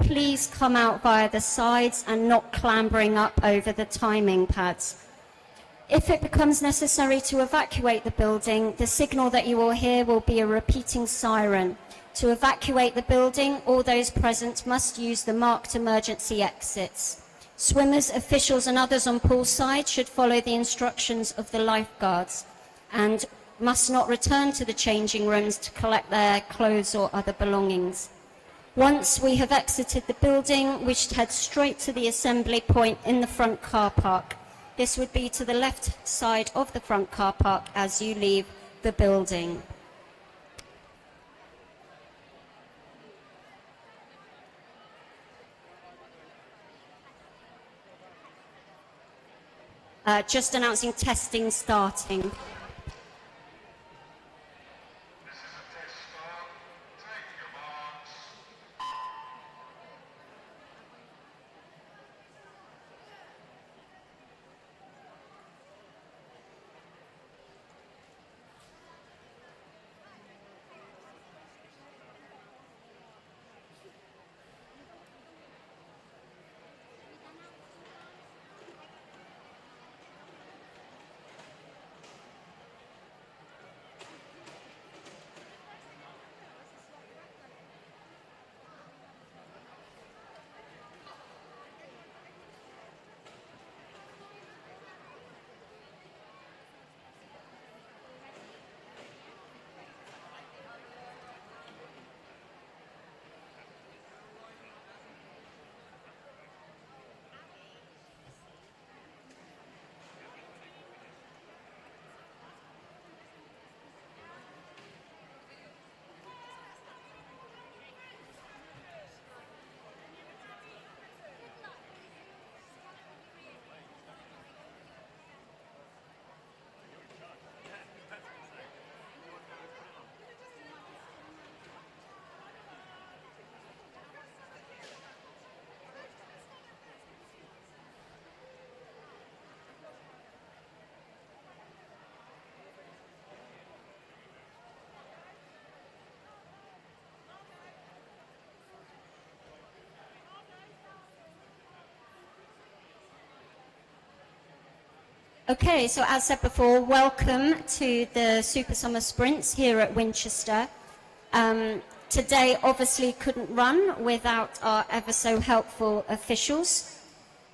Please come out via the sides and not clambering up over the timing pads. If it becomes necessary to evacuate the building, the signal that you will hear will be a repeating siren. To evacuate the building, all those present must use the marked emergency exits. Swimmers, officials and others on poolside should follow the instructions of the lifeguards and must not return to the changing rooms to collect their clothes or other belongings. Once we have exited the building, we should head straight to the assembly point in the front car park. This would be to the left side of the front car park as you leave the building. Just announcing testing starting. Okay, so as said before, welcome to the Super Summer Sprints here at Winchester. Today obviously couldn't run without our ever so helpful officials.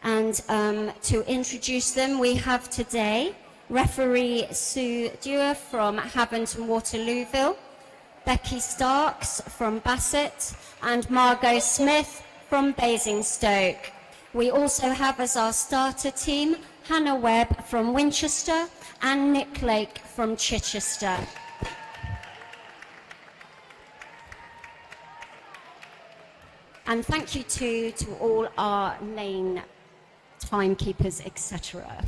And to introduce them, we have today referee Sue Dewar from Havant and Waterlooville, Becky Starks from Bassett, and Margot Smith from Basingstoke. We also have as our starter team Hannah Webb from Winchester and Nick Lake from Chichester. And thank you to all our lane timekeepers, etc.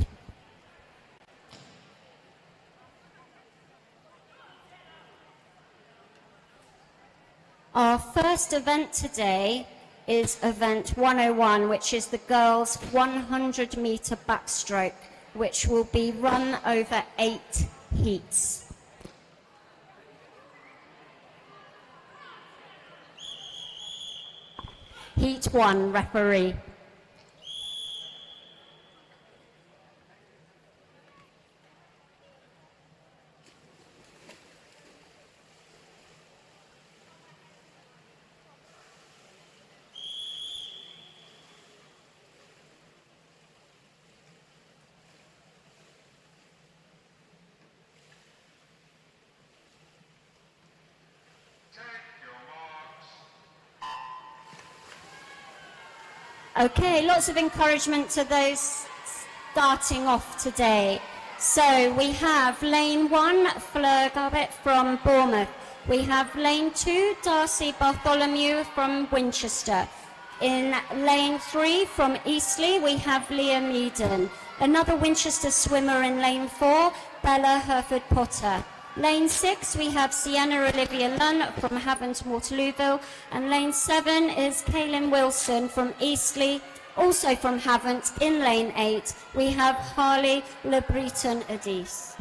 Our first event today is event 101, which is the girls' 100-meter backstroke, which will be run over 8 heats. Heat 1, referee. Okay, lots of encouragement to those starting off today. So we have lane 1, Fleur Garbett from Bournemouth. We have lane 2, Darcy Bartholomew from Winchester. In lane 3 from Eastleigh, we have Liam Eden. Another Winchester swimmer in lane 4, Bella Herford-Potter. Lane 6, we have Sienna Olivia Lunn from Havant and Waterlooville, and lane 7 is Kaylin Wilson from Eastleigh. Also from Havant, in lane 8, we have Harley Le Breton Adis.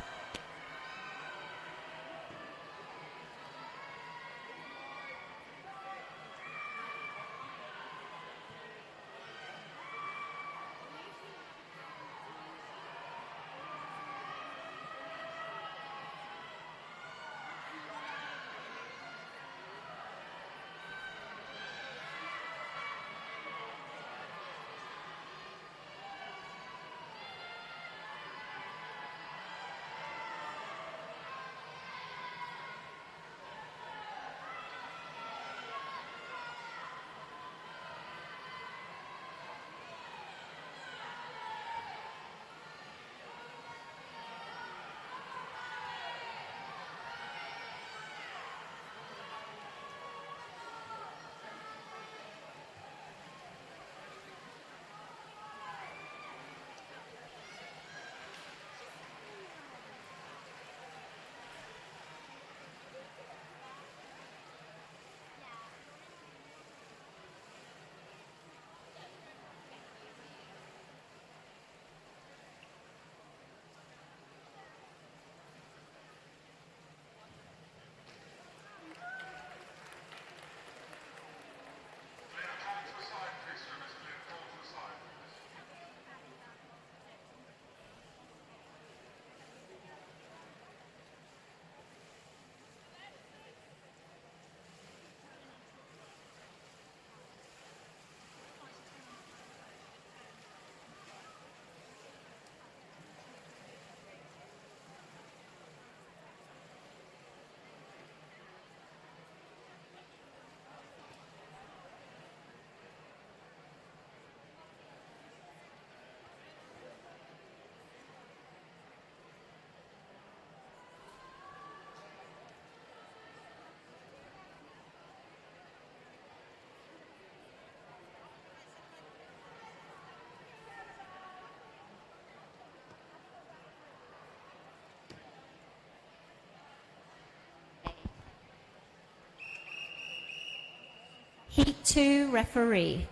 2, referee.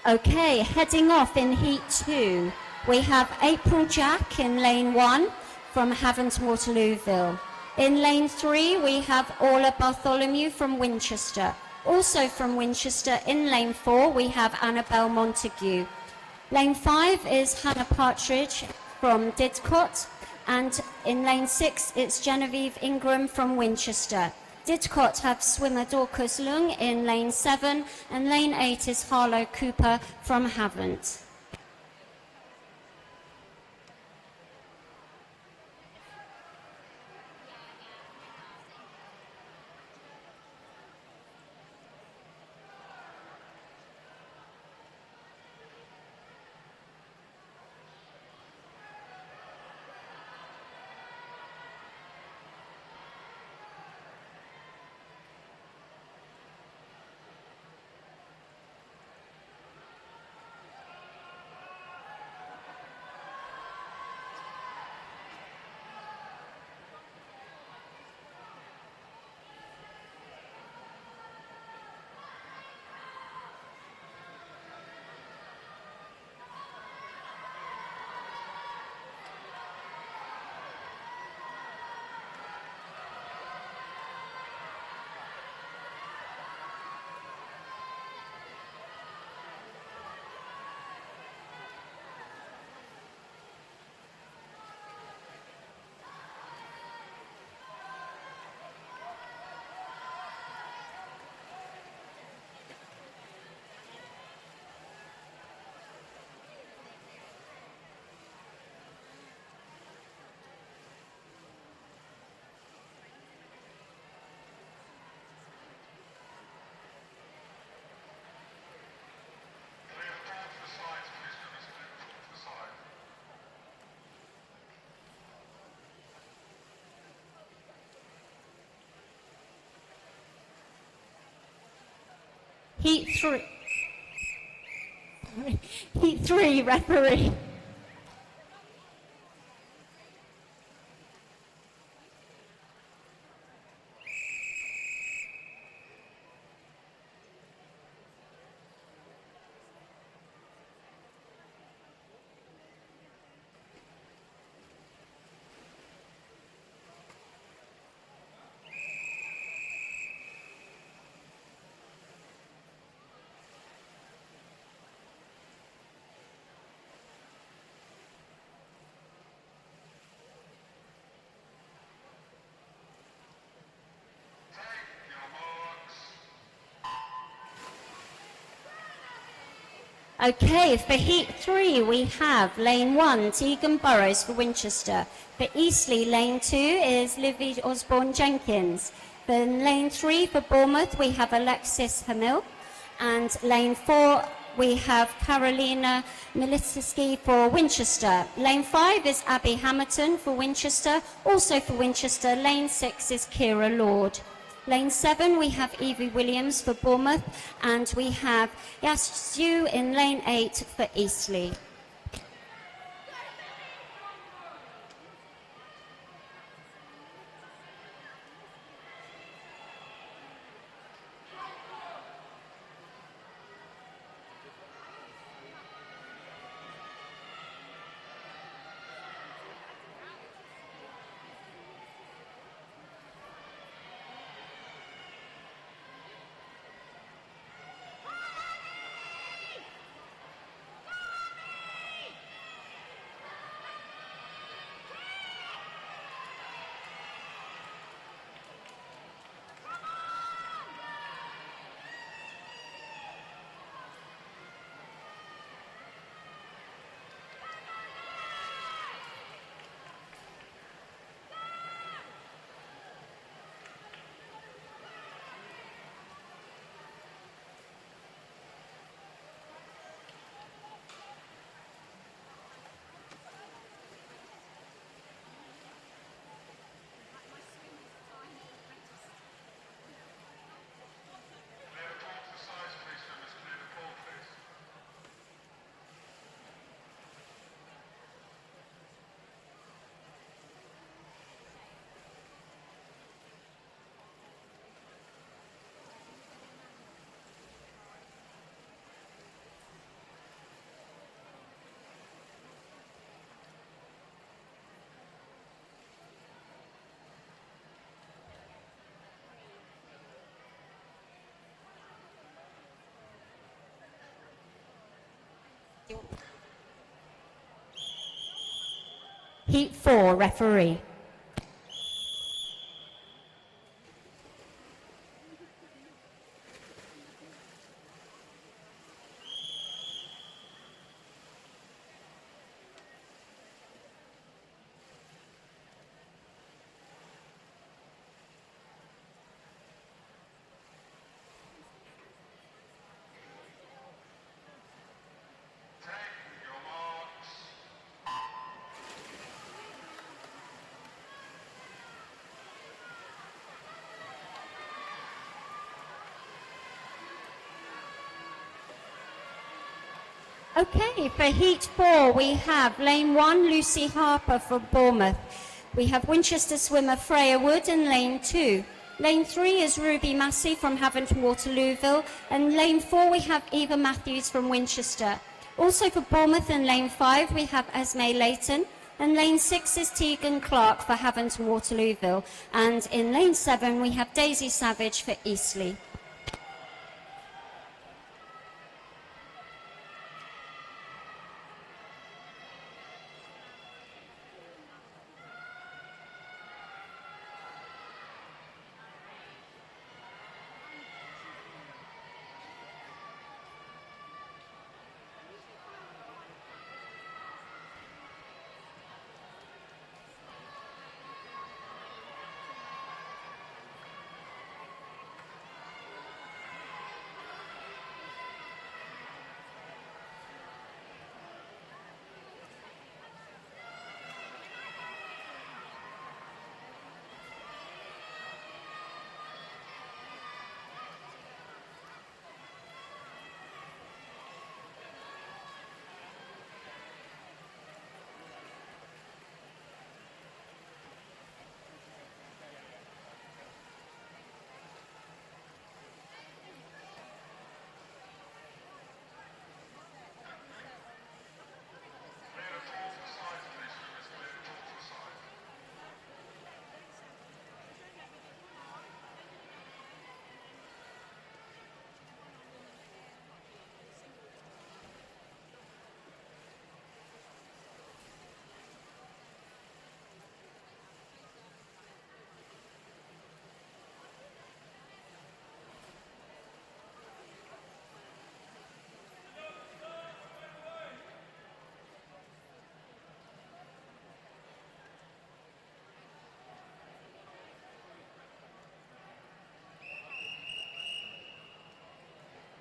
Okay, heading off in Heat 2, we have April Jack in lane 1 from Havant Waterlooville. In lane 3, we have Orla Bartholomew from Winchester. Also from Winchester, in lane 4, we have Annabelle Montague. Lane 5 is Hannah Partridge from Didcot. And in lane 6, it's Genevieve Ingram from Winchester. Didcot have swimmer Dorcas Lung in lane 7, and lane 8 is Harlow Cooper from Havant. Heat 3, referee. Okay, for Heat 3, we have lane 1, Tegan Burrows for Winchester. For Eastleigh, lane 2 is Livy Osborne-Jenkins. For lane 3, for Bournemouth, we have Alexis Hamil. And lane 4, we have Carolina Militzki for Winchester. Lane 5 is Abby Hamilton for Winchester. Also for Winchester, lane 6 is Kira Lord. Lane 7, we have Evie Williams for Bournemouth, and we have Yasu in lane 8 for Eastleigh. Heat 4, referee. Okay, for Heat 4, we have Lane 1, Lucy Harper from Bournemouth. We have Winchester swimmer Freya Wood in Lane 2. Lane 3 is Ruby Massey from Havant Waterlooville. And Lane 4, we have Eva Matthews from Winchester. Also for Bournemouth in Lane 5, we have Esme Layton. And Lane 6 is Tegan Clark for Havant Waterlooville. And in Lane 7, we have Daisy Savage for Eastleigh.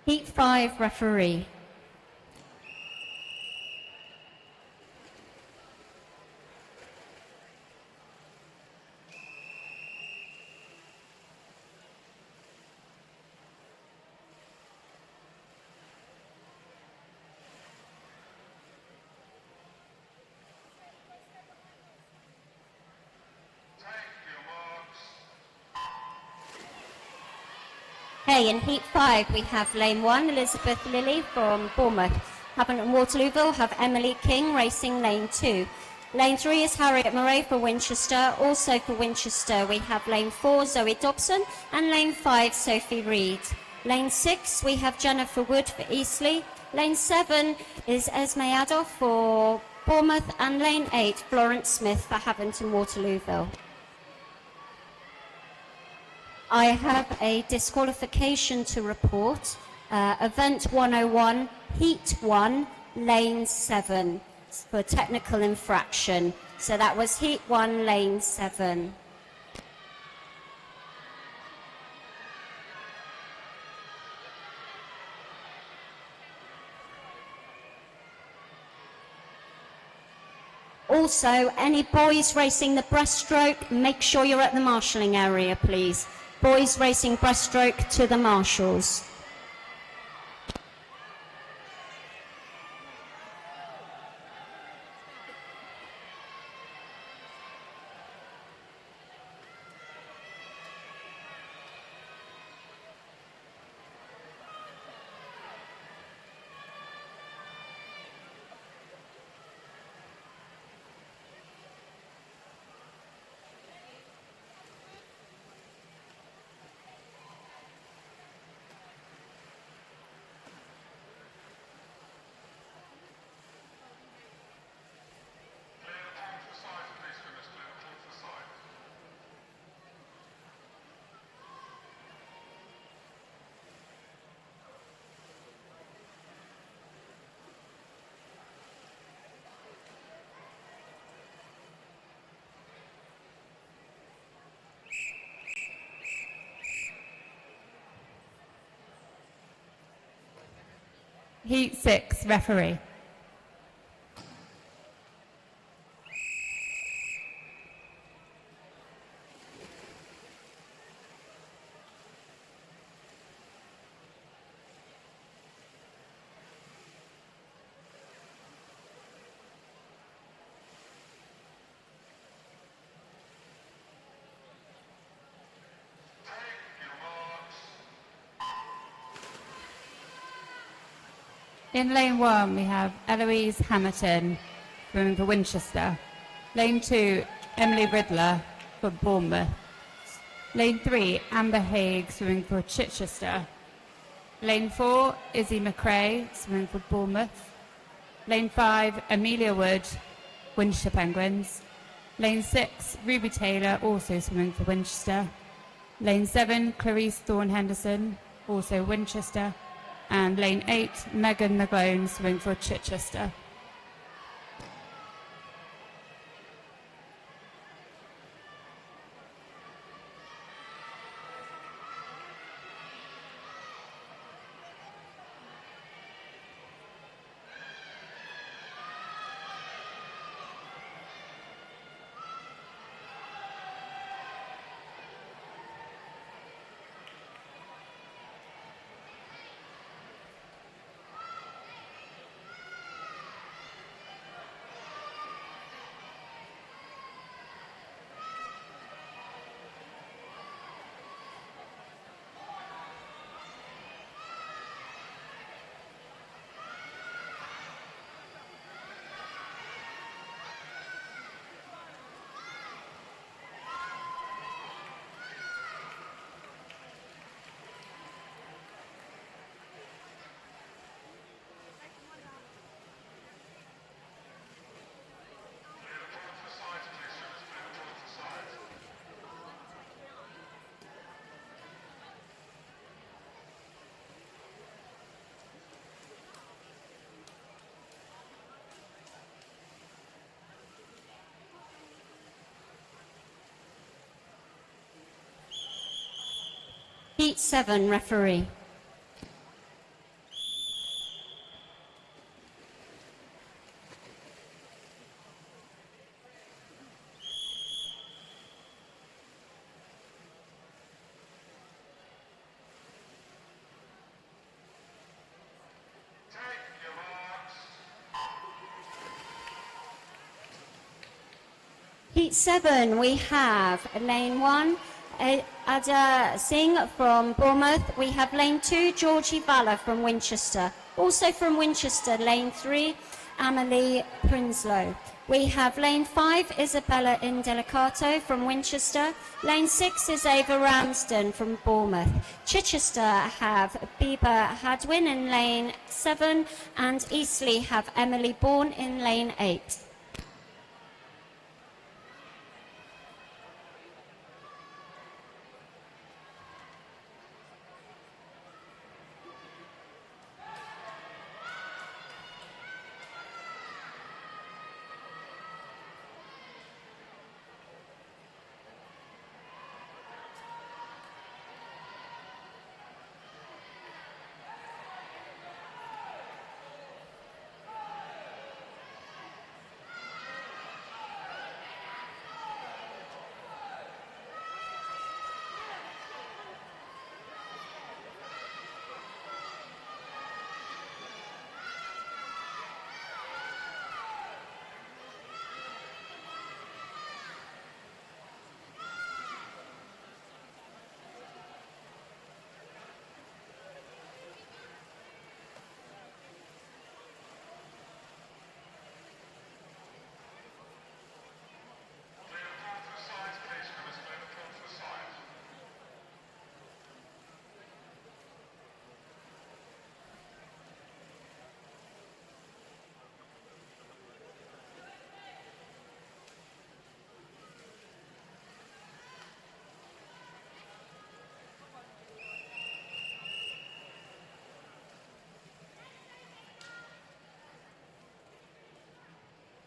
Heat 5, referee. Okay, in Heat 5, we have Lane 1, Elizabeth Lilly from Bournemouth. Havant and Waterlooville have Emily King racing Lane 2. Lane 3 is Harriet Murray for Winchester. Also for Winchester, we have Lane 4, Zoe Dobson, and Lane 5, Sophie Reed. Lane 6, we have Jennifer Wood for Eastleigh. Lane 7 is Esme Adolf for Bournemouth, and Lane 8, Florence Smith for Havant and Waterlooville. I have a disqualification to report. Event 101, Heat 1, Lane 7 for technical infraction. So that was Heat 1, Lane 7. Also, any boys racing the breaststroke, make sure you're at the marshalling area, please. Boys racing breaststroke to the marshals. Heat 6, referee. In lane 1, we have Eloise Hamilton swimming for Winchester. Lane 2, Emily Riddler for Bournemouth. Lane 3, Amber Haig swimming for Chichester. Lane 4, Izzy McRae swimming for Bournemouth. Lane 5, Amelia Wood, Winchester Penguins. Lane 6, Ruby Taylor, also swimming for Winchester. Lane 7, Clarice Thorne-Henderson, also Winchester. And lane 8, Megan McGlone swimming for Chichester. Heat 7, referee. Heat 7, we have lane 1, Ada Singh from Bournemouth. We have lane 2, Georgie Valla from Winchester. Also from Winchester, lane 3, Amelie Prinsloo. We have lane 5, Isabella Indelicato from Winchester. Lane 6 is Ava Ramsden from Bournemouth. Chichester have Biba Hadwin in lane 7, and Eastleigh have Emily Bourne in lane 8.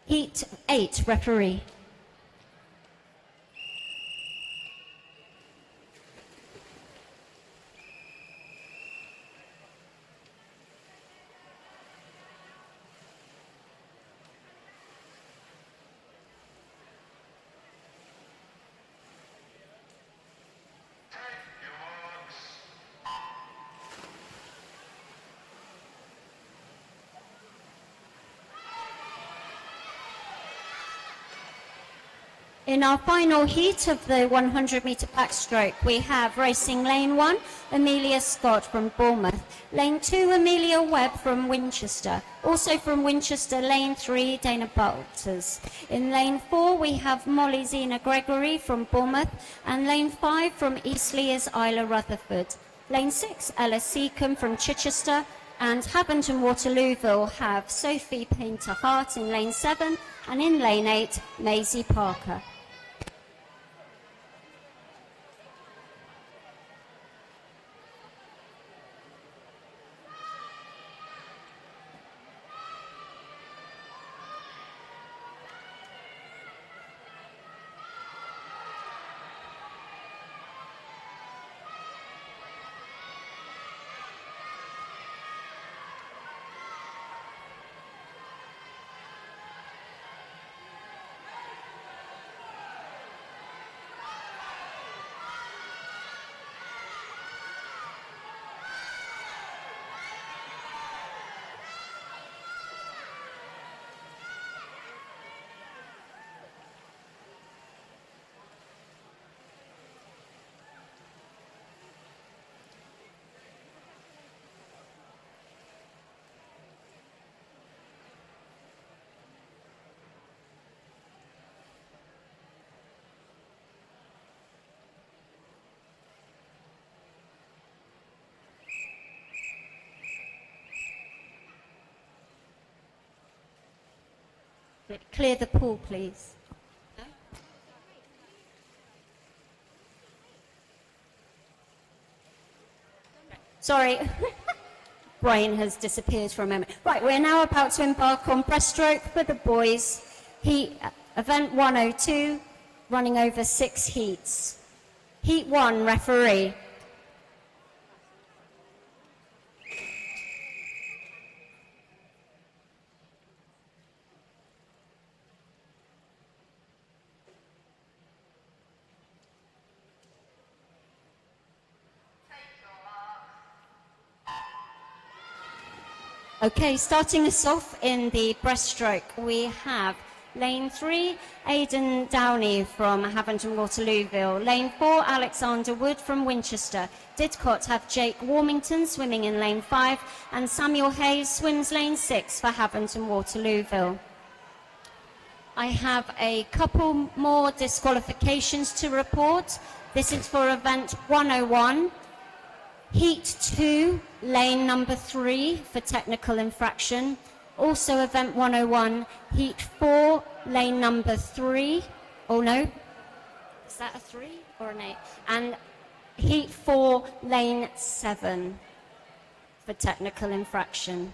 Heat 8, referee. In our final heat of the 100-metre backstroke, we have racing lane 1, Amelia Scott from Bournemouth. Lane 2, Amelia Webb from Winchester. Also from Winchester, lane 3, Dana Balters. In lane 4, we have Molly Zena Gregory from Bournemouth. And lane 5 from Eastleigh is Isla Rutherford. Lane 6, Ella Seacombe from Chichester. And Haventon Waterlooville have Sophie Painter Hart in lane 7. And in lane 8, Maisie Parker. Clear the pool, please. Sorry, brain has disappeared for a moment. Right, we're now about to embark on breaststroke for the boys. Event 102, running over 6 heats. Heat 1, referee. Okay, starting us off in the breaststroke, we have lane 3, Aidan Downey from Haventon Waterlooville. Lane 4, Alexander Wood from Winchester. Didcot have Jake Warmington swimming in lane 5, and Samuel Hayes swims lane 6 for Haventon Waterlooville. I have a couple more disqualifications to report. This is for event 101. Heat 2, lane number 3 for technical infraction. Also event 101, heat 4, lane number 3. Oh no, is that a 3 or an 8? And heat 4, lane 7 for technical infraction.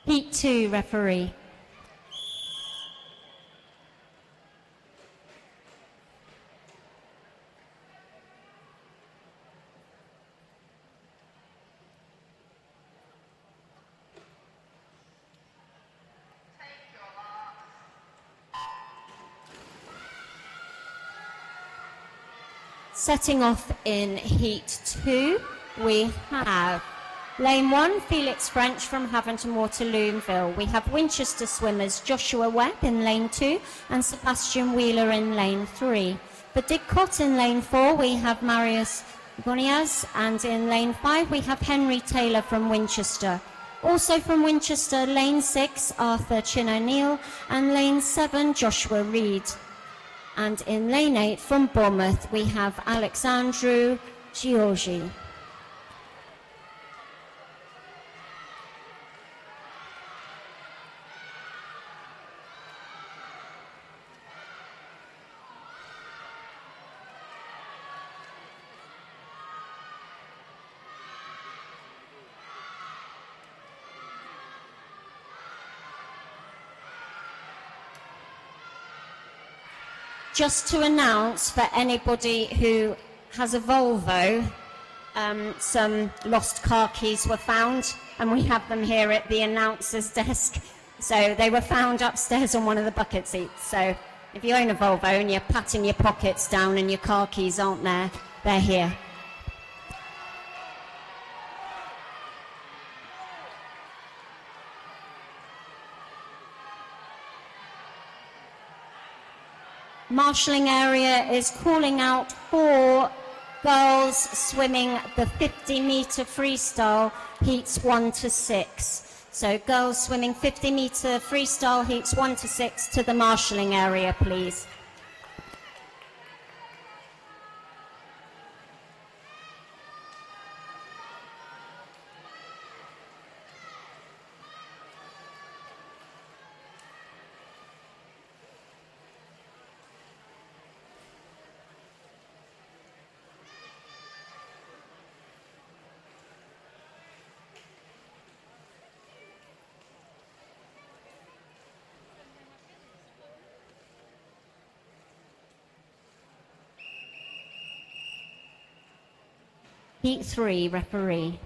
Heat 2, referee. Setting off in Heat 2, we have Lane 1, Felix French from Haventon Waterlooville. We have Winchester swimmers Joshua Webb in Lane 2 and Sebastian Wheeler in Lane 3. For Didcot in Lane 4, we have Marius Gonias, and in Lane 5, we have Henry Taylor from Winchester. Also from Winchester, Lane 6, Arthur Chin O'Neill, and Lane 7, Joshua Reed. And in Lane 8, from Bournemouth, we have Alexandru Giorgi. Just to announce for anybody who has a Volvo, some lost car keys were found, and we have them here at the announcer's desk. So they were found upstairs on one of the bucket seats. So if you own a Volvo and you're patting your pockets down and your car keys aren't there, they're here. Marshalling area is calling out for girls swimming the 50-metre freestyle heats 1 to 6. So girls swimming 50-metre freestyle heats 1 to 6 to the marshalling area, please. Heat 3, referee.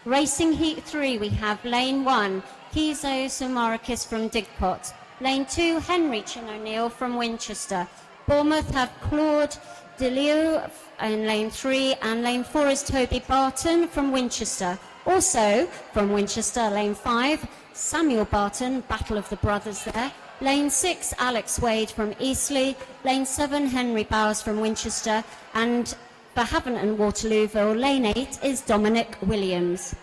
Racing Heat 3, we have Lane 1, Kizo Samarakis from Didcot. Lane 2, Henry Chin O'Neill from Winchester. Bournemouth have Claude DeLeo in Lane 3, and Lane 4 is Toby Barton from Winchester. Also from Winchester, Lane 5, Samuel Barton, Battle of the Brothers there. Lane 6, Alex Wade from Eastleigh. Lane 7, Henry Bowers from Winchester. And for Haventon Waterlooville, Lane 8 is Dominic Williams.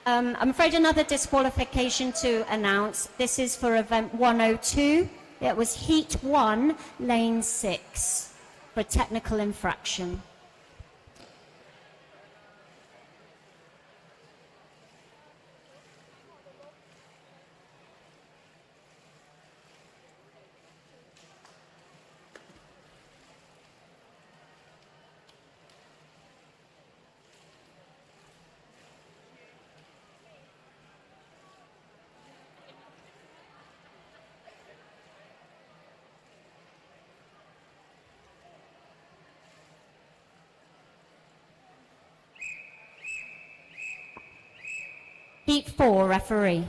I'm afraid another disqualification to announce. This is for event 102. It was Heat 1, Lane 6, for a technical infraction. Heat 4, referee.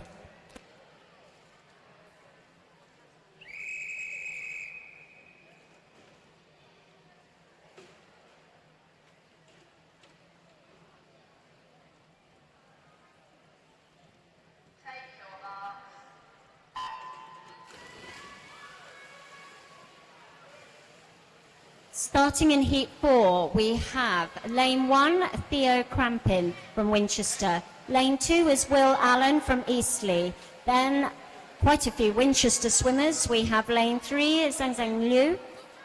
Starting in Heat 4, we have Lane 1, Theo Crampin from Winchester. Lane 2 is Will Allen from Eastleigh. Then quite a few Winchester swimmers. We have Lane 3, Zhang Zhang Liu.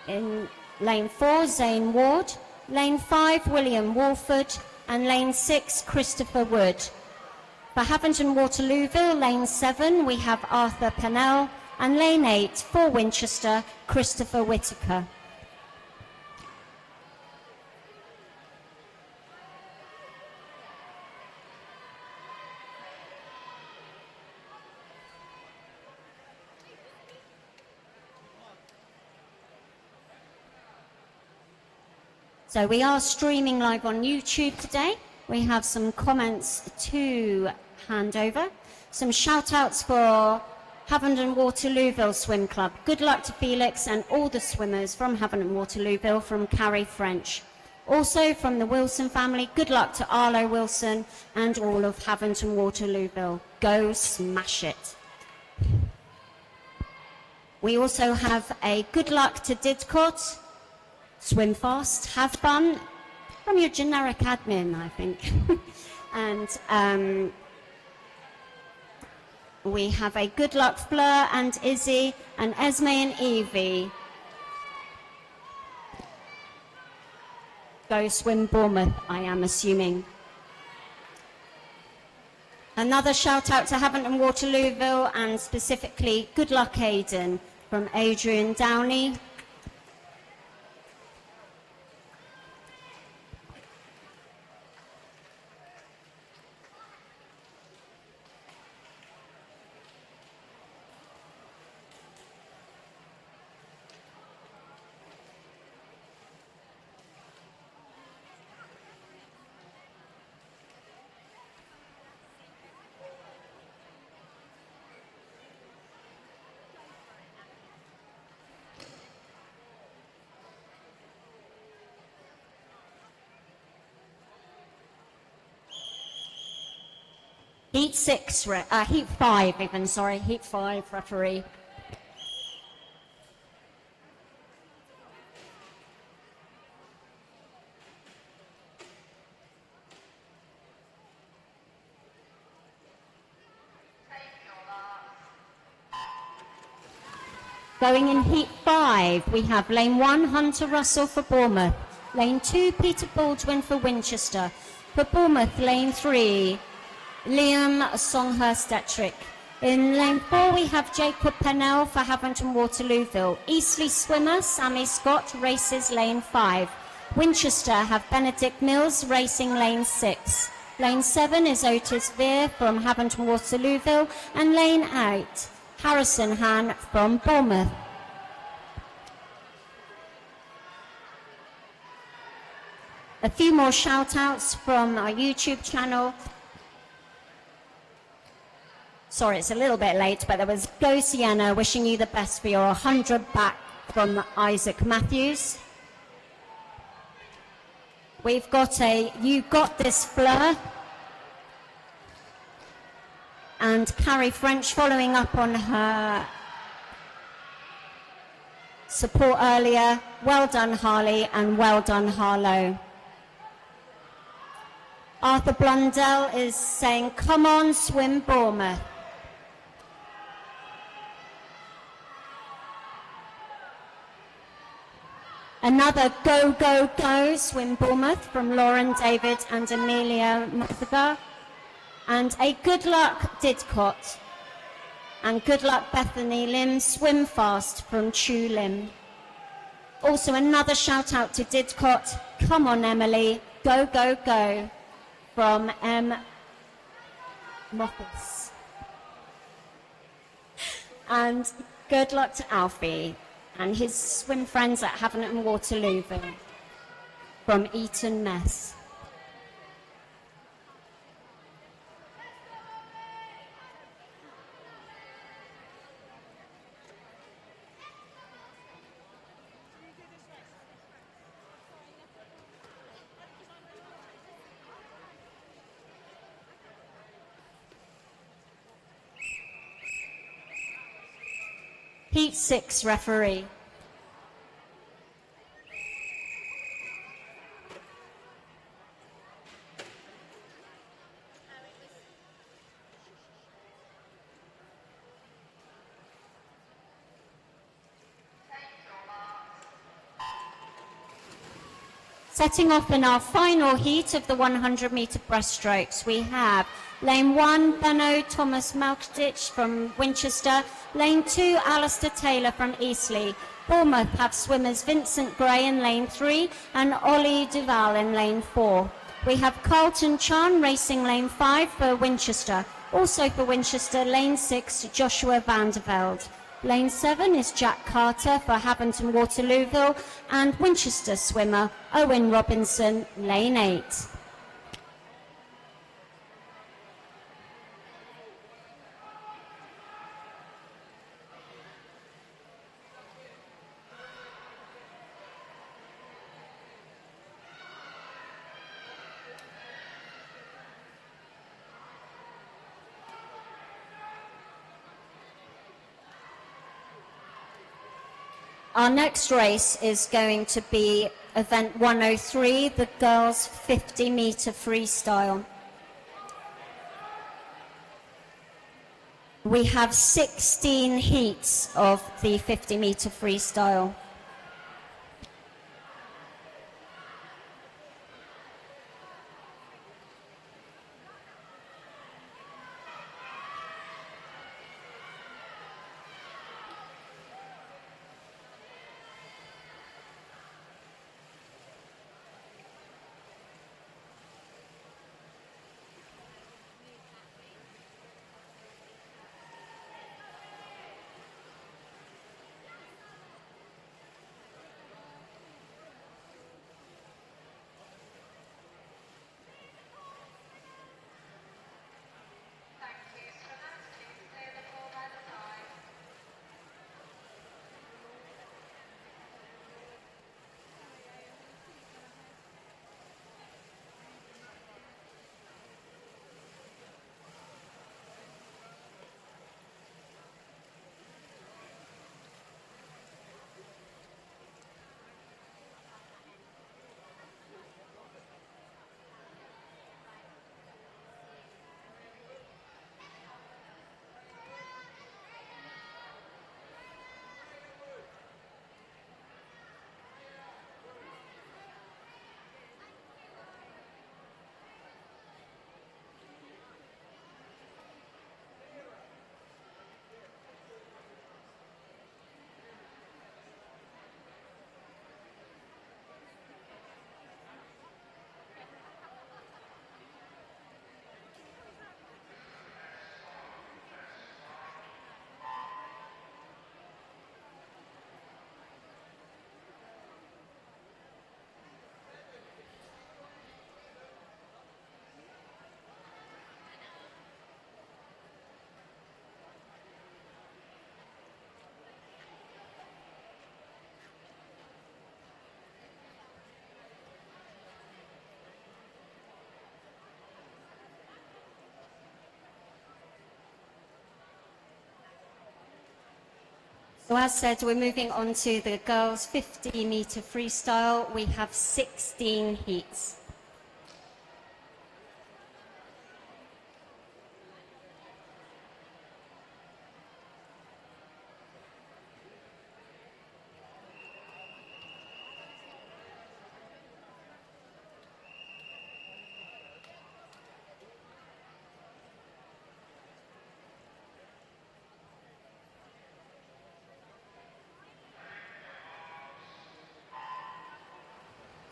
In Lane 4, Zane Ward. Lane 5, William Walford. And Lane 6, Christopher Wood. For Havant Waterlooville, Lane 7, we have Arthur Pennell. And Lane 8, for Winchester, Christopher Whitaker. So we are streaming live on YouTube today. We have some comments to hand over. Some shout outs for Havant and Waterlooville Swim Club. Good luck to Felix and all the swimmers from Havant and Waterlooville from Carrie French. Also from the Wilson family, good luck to Arlo Wilson and all of Havant and Waterlooville. Go smash it. We also have a good luck to Didcot. Swim fast, have fun, from your generic admin, I think. And we have a good luck Fleur and Izzy and Esme and Evie. Go swim Bournemouth, I am assuming. Another shout out to Havant and Waterlooville and specifically good luck Aidan from Adrian Downey. Heat 5 even, sorry, Heat 5 referee. Going in Heat 5, we have Lane 1, Hunter Russell for Bournemouth. Lane 2, Peter Baldwin for Winchester. For Bournemouth, Lane 3, Liam Songhurst-Ettrick. In Lane 4, we have Jacob Pennell for Havant and Waterlooville. Eastleigh swimmer Sammy Scott races Lane 5. Winchester have Benedict Mills racing Lane 6. Lane 7 is Otis Veer from Havant and Waterlooville. And Lane 8, Harrison Han from Bournemouth. A few more shout outs from our YouTube channel. Sorry, it's a little bit late, but there was Go Sienna wishing you the best for your 100 back from Isaac Matthews. We've got a You Got This Fleur. And Carrie French following up on her support earlier. Well done, Harley, and well done, Harlow. Arthur Blundell is saying, come on, swim Bournemouth. Another go, go, go, swim Bournemouth from Lauren David and Amelia Mother. And a good luck Didcot. And good luck Bethany Lim, swim fast from Chu Lim. Also another shout out to Didcot, come on Emily, go, go, go, from M. Moffis. And good luck to Alfie and his swim friends at Havant and Waterlooville from Eton Mess. Heat 6 referee. Setting off in our final heat of the 100-metre breaststrokes, we have lane 1, Benno Thomas Malkditch from Winchester. Lane 2, Alistair Taylor from Eastleigh. Bournemouth have swimmers Vincent Gray in lane 3 and Ollie Duval in lane 4. We have Carlton Chan racing lane 5 for Winchester. Also for Winchester, lane 6, Joshua Vandervelde. Lane 7 is Jack Carter for Haventon Waterlooville, and Winchester swimmer Owen Robinson, lane 8. Our next race is going to be event 103, the girls 50-metre freestyle. We have 16 heats of the 50-metre freestyle. So as said, we're moving on to the girls 50-metre freestyle. We have 16 heats.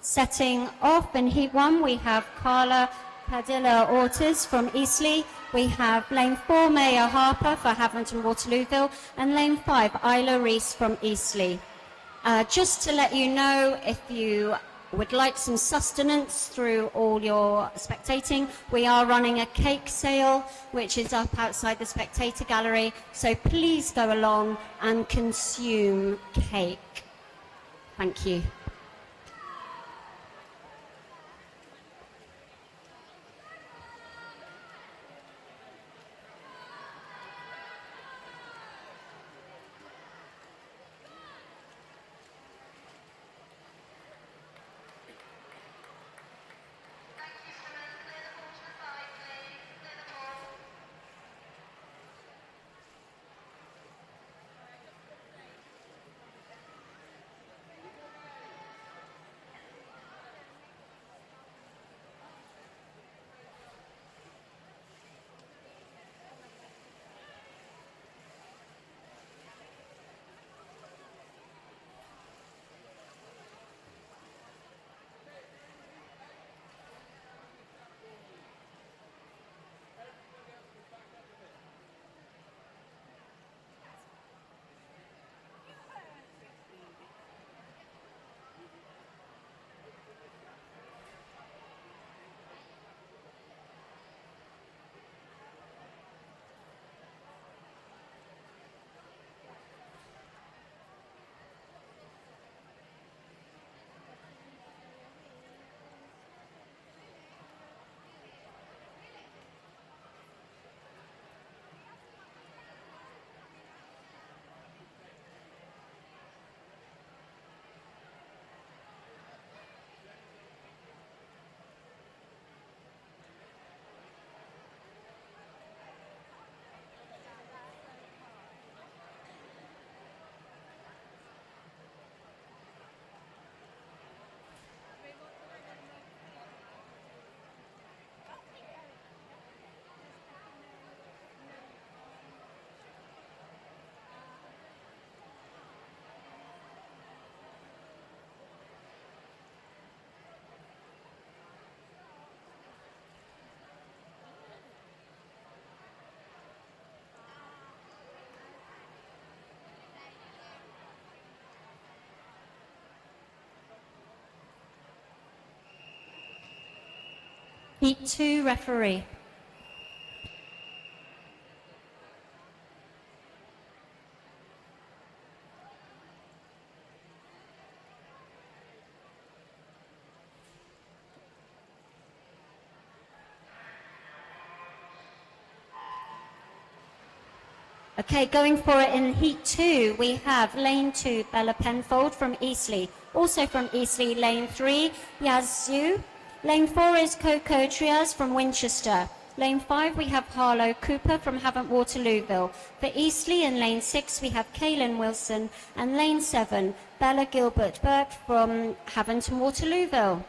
Setting off in Heat 1, we have Carla Padilla Ortiz from Eastleigh. We have lane 4, Maya Harper for Haventon Waterlooville, and lane 5, Isla Reese from Eastleigh. Just to let you know, if you would like some sustenance through all your spectating, we are running a cake sale, which is up outside the spectator gallery. So please go along and consume cake. Thank you. Heat 2 referee. Okay, going for it in Heat 2, we have Lane 2, Bella Penfold from Eastleigh. Also from Eastleigh, Lane 3, Yazoo. Lane 4 is Coco Trias from Winchester. Lane 5, we have Harlow Cooper from Havant Waterlooville. For Eastleigh in Lane 6, we have Kaylin Wilson. And Lane 7, Bella Gilbert Burke from Havant and Waterlooville.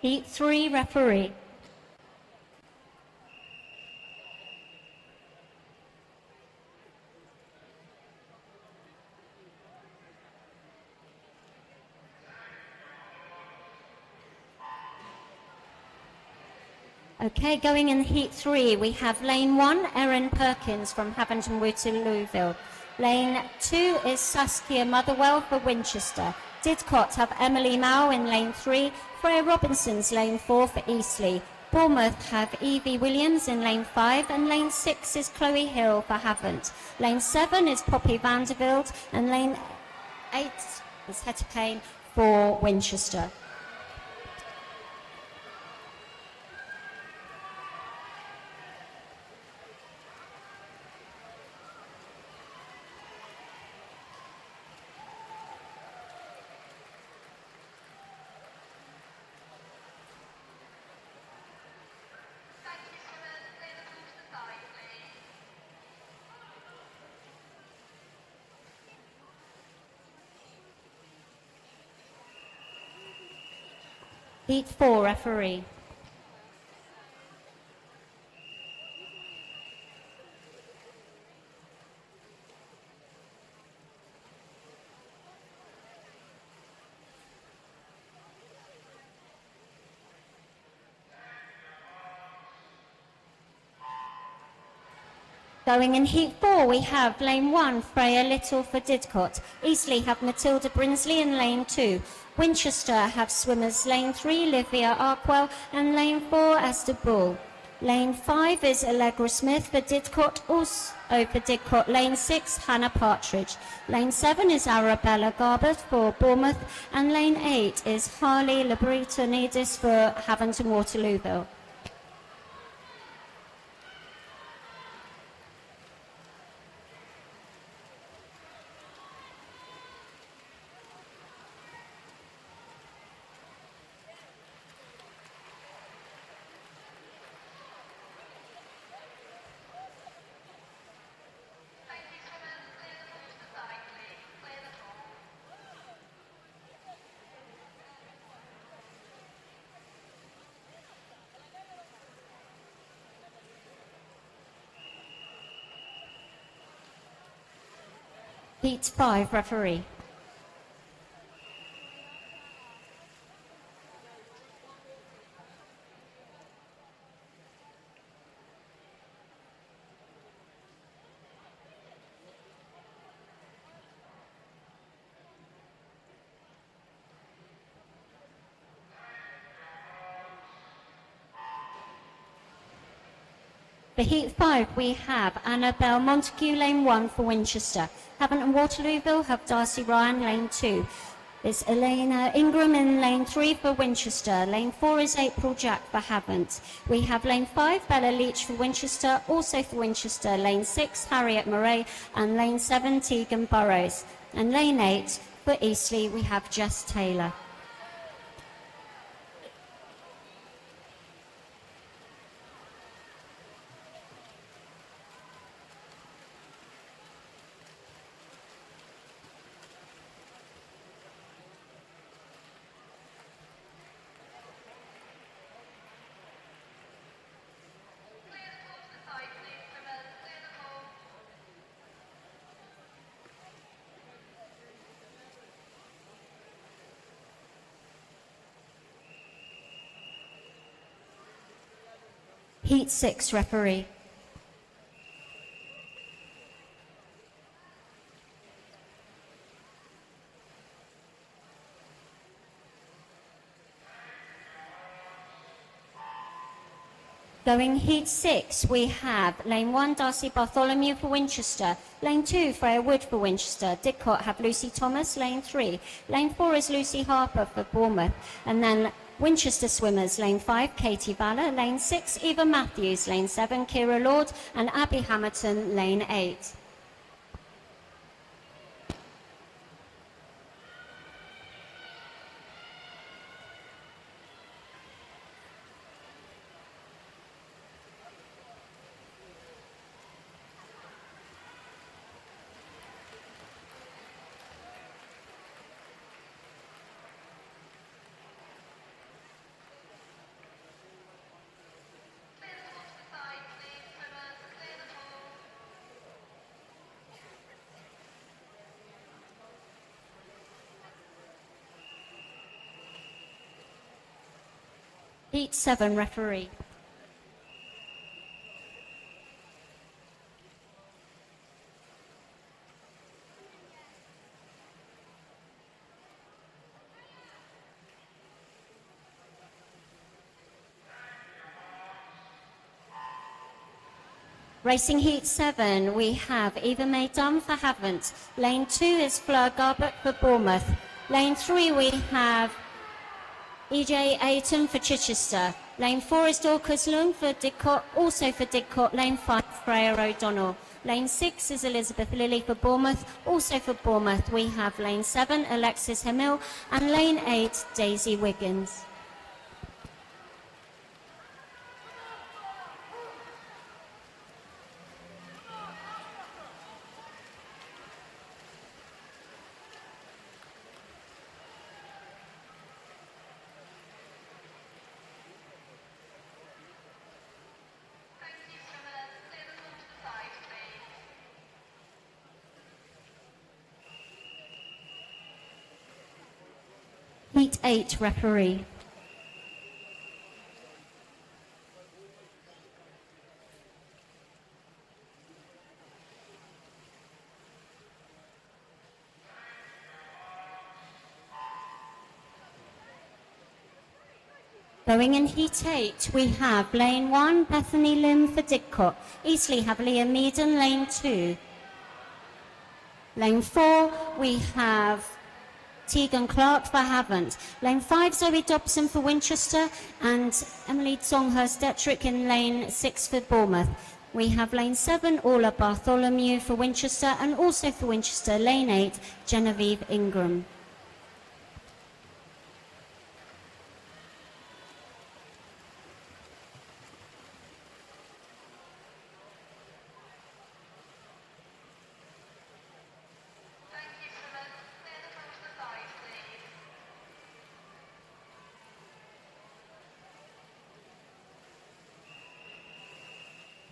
Heat 3 referee. Okay, going in Heat 3, we have Lane 1, Erin Perkins from Havant and Waterlooville. Lane 2 is Saskia Motherwell for Winchester. Didcot have Emily Mao in Lane 3, Freya Robinson's Lane 4 for Eastleigh. Bournemouth have Evie Williams in Lane 5, and Lane 6 is Chloe Hill for Havant. Lane 7 is Poppy Vanderbilt, and Lane 8 is Hetty Payne for Winchester. Heat 4 referee. Going in Heat 4, we have Lane 1, Freya Little for Didcot. Eastleigh have Matilda Brinsley in Lane 2. Winchester have swimmers Lane 3, Livia Arkwell, and Lane 4, Esther Bull. Lane 5 is Allegra Smith for Didcot, also for Didcot. Lane 6, Hannah Partridge. Lane 7 is Arabella Garbett for Bournemouth, and Lane 8 is Harley Labretonidis for Havant and Waterlooville. Heat 5 referee. For Heat 5, we have Annabelle Montague, lane 1 for Winchester. Havant and Waterlooville have Darcy Ryan, lane 2. It's Elena Ingram in lane 3 for Winchester. Lane 4 is April Jack for Havant. We have lane 5, Bella Leach for Winchester, also for Winchester. Lane 6, Harriet Murray, and lane 7, Tegan Burrows. And lane 8, for Eastleigh, we have Jess Taylor. Heat 6 referee. Going Heat 6, we have lane 1, Darcy Bartholomew for Winchester. Lane 2, Freya Wood for Winchester. Didcot have Lucy Thomas, lane 3. Lane 4 is Lucy Harper for Bournemouth. And then Winchester swimmers, lane 5, Katie Valor. Lane 6, Eva Matthews. Lane 7, Kira Lord. And Abby Hamilton, lane 8. Heat 7 referee. Racing Heat 7, we have Eva May Dunn for Havant. Lane 2 is Fleur Garbett for Bournemouth. Lane 3 we have EJ Ayton for Chichester. Lane 4 is Dorcas Lung for Didcot, also for Didcot. Lane 5, Freya O'Donnell. Lane 6 is Elizabeth Lilly for Bournemouth, also for Bournemouth. We have lane 7, Alexis Hemil, and lane 8, Daisy Wiggins. Heat 8 referee. Going in Heat 8, we have lane 1, Bethany Lim for Didcot. Eastleigh have Leah Meaden, lane 2. Lane 4, we have Tegan Clark for Havant. Lane 5, Zoe Dobson for Winchester, and Emily Songhurst-Detrick in lane 6 for Bournemouth. We have lane 7, Orla Bartholomew for Winchester, and also for Winchester, lane 8, Genevieve Ingram.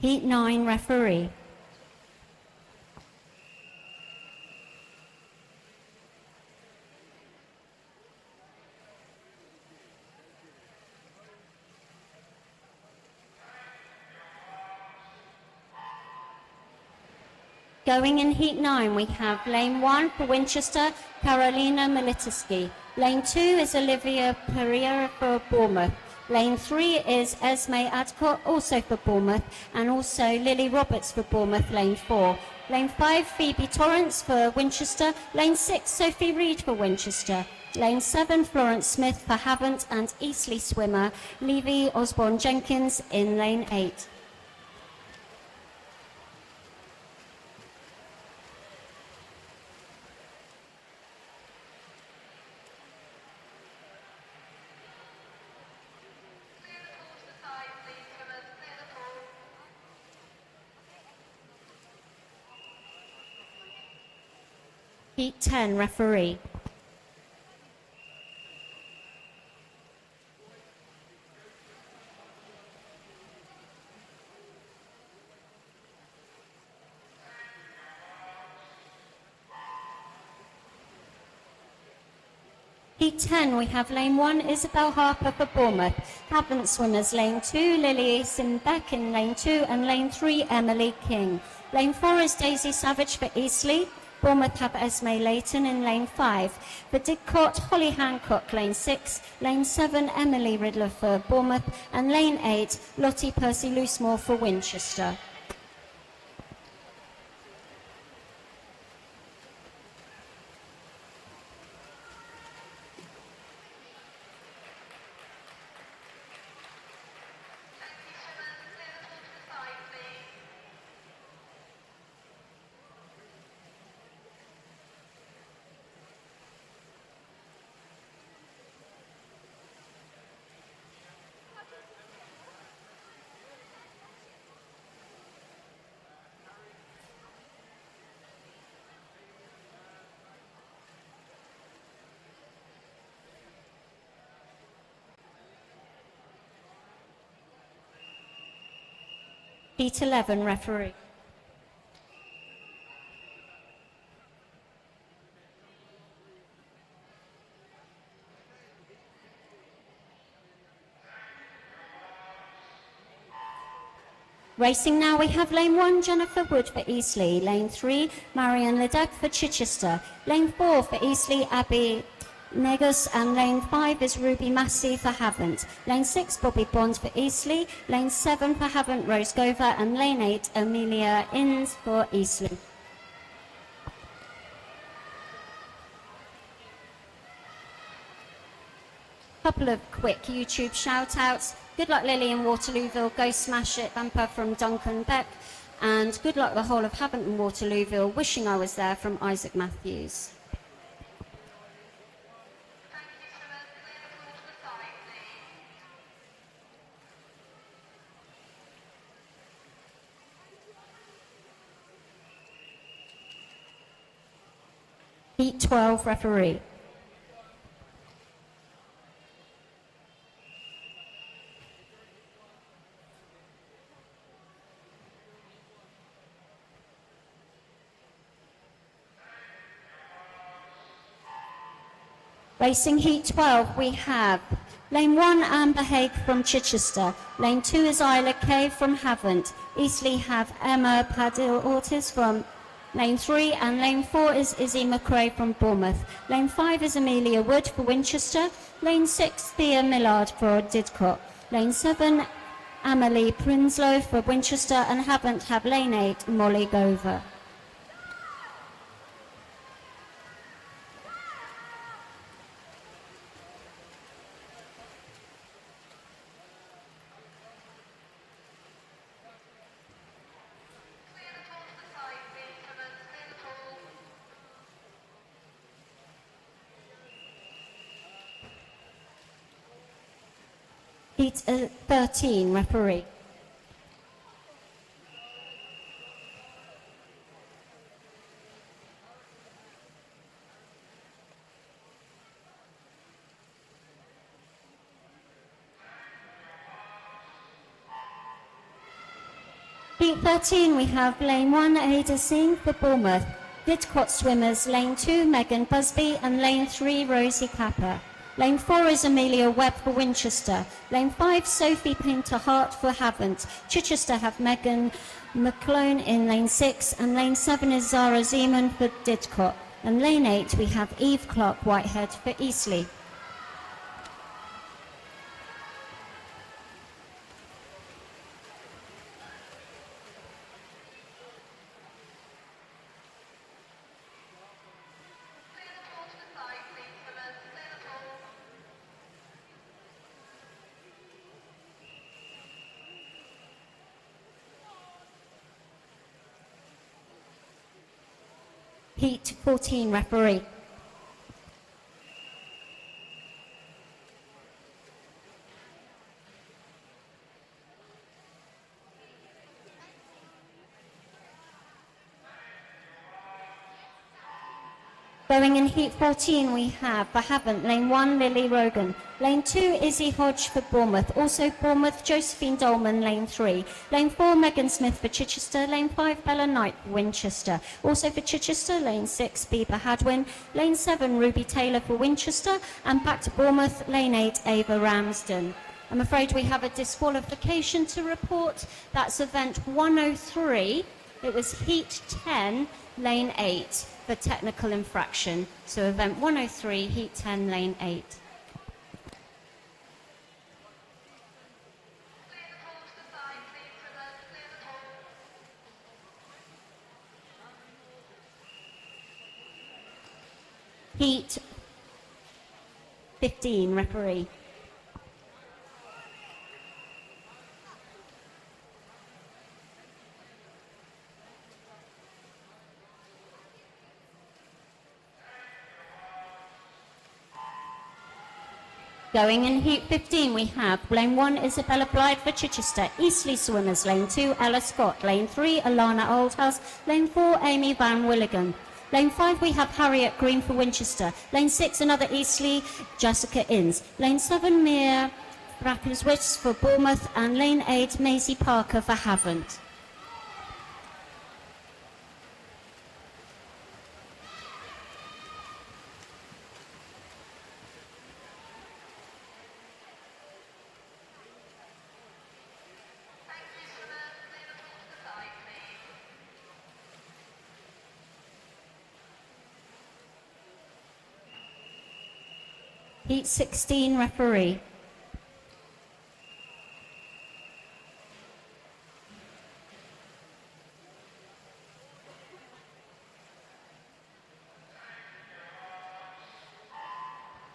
Heat 9 referee. Going in Heat 9, we have lane 1 for Winchester, Carolina Militiski. Lane 2 is Olivia Pereira for Bournemouth. Lane 3 is Esme Adcock, also for Bournemouth, and also Lily Roberts for Bournemouth, lane 4. Lane 5, Phoebe Torrance for Winchester. Lane 6, Sophie Reid for Winchester. Lane 7, Florence Smith for Havant and Eastleigh swimmer Levy Osborne Jenkins in lane 8. Heat 10, referee. Heat 10, we have lane 1, Isabel Harper for Bournemouth. Havant swimmers, lane 2, Lily Simbeck in lane 2, and lane 3, Emily King. Lane 4 is Daisy Savage for Eastleigh. Bournemouth have Esme Leighton in lane 5. For Didcot, Holly Hancock, lane 6. Lane 7, Emily Riddler for Bournemouth. And lane 8, Lottie Percy Loosemore for Winchester. Heat 11, referee. Racing now, we have lane 1, Jennifer Wood for Eastleigh. Lane 3, Marianne Ledeck for Chichester. Lane 4 for Eastleigh, Abby Negus, and lane 5 is Ruby Massey for Havant. Lane 6, Bobby Bond for Eastleigh. Lane 7 for Havant, Rose Gover, and lane 8, Amelia Innes for Eastleigh. Couple of quick YouTube shout-outs. Good luck Lily in Waterlooville, go smash it, bumper from Duncan Beck. And good luck the whole of Havant and Waterlooville, wishing I was there from Isaac Matthews. Heat 12, referee. Racing Heat 12, we have lane 1, Amber Haig from Chichester. Lane 2 is Isla Kay from Havant. Eastleigh have Emma Padil-Ortiz from lane 3, and lane 4 is Izzy McRae from Bournemouth. Lane 5 is Amelia Wood for Winchester. Lane 6, Thea Millard for Didcot. Lane 7, Amelie Prinsloo for Winchester, and Havant have lane 8, Molly Gover. Heat 13, referee. Heat 13, we have lane 1, Ada Singh for Bournemouth. Didcot swimmers, lane 2, Megan Busby, and lane 3, Rosie Capper. Lane 4 is Amelia Webb for Winchester. Lane 5, Sophie Painter-Hart for Havant. Chichester have Megan McClone in lane 6, and lane 7 is Zara Zeman for Didcot. And lane 8, we have Eve Clark-Whitehead for Eastleigh. Heat 14, referee. Going in heat 14, we have for Havant, lane 1, Lily Rogan. Lane 2, Izzy Hodge for Bournemouth. Also Bournemouth, Josephine Dolman, lane 3. Lane 4, Megan Smith for Chichester. Lane 5, Bella Knight for Winchester. Also for Chichester, lane 6, Bieber Hadwin. Lane 7, Ruby Taylor for Winchester. And back to Bournemouth, lane 8, Ava Ramsden. I'm afraid we have a disqualification to report. That's event 103. It was heat 10, lane 8. For technical infraction. So event 103, heat 10, lane 8. Heat 15, referee. Going in heat 15, we have lane 1, Isabella Blythe for Chichester. Eastleigh Swimmers, lane 2, Ella Scott. Lane 3, Alana Oldhouse. Lane 4, Amy Van Willigan. Lane 5, we have Harriet Green for Winchester. Lane 6, another Eastleigh, Jessica Inns. Lane 7, Mia Brackleswitz for Bournemouth. And lane 8, Maisie Parker for Havant. Heat 16, referee.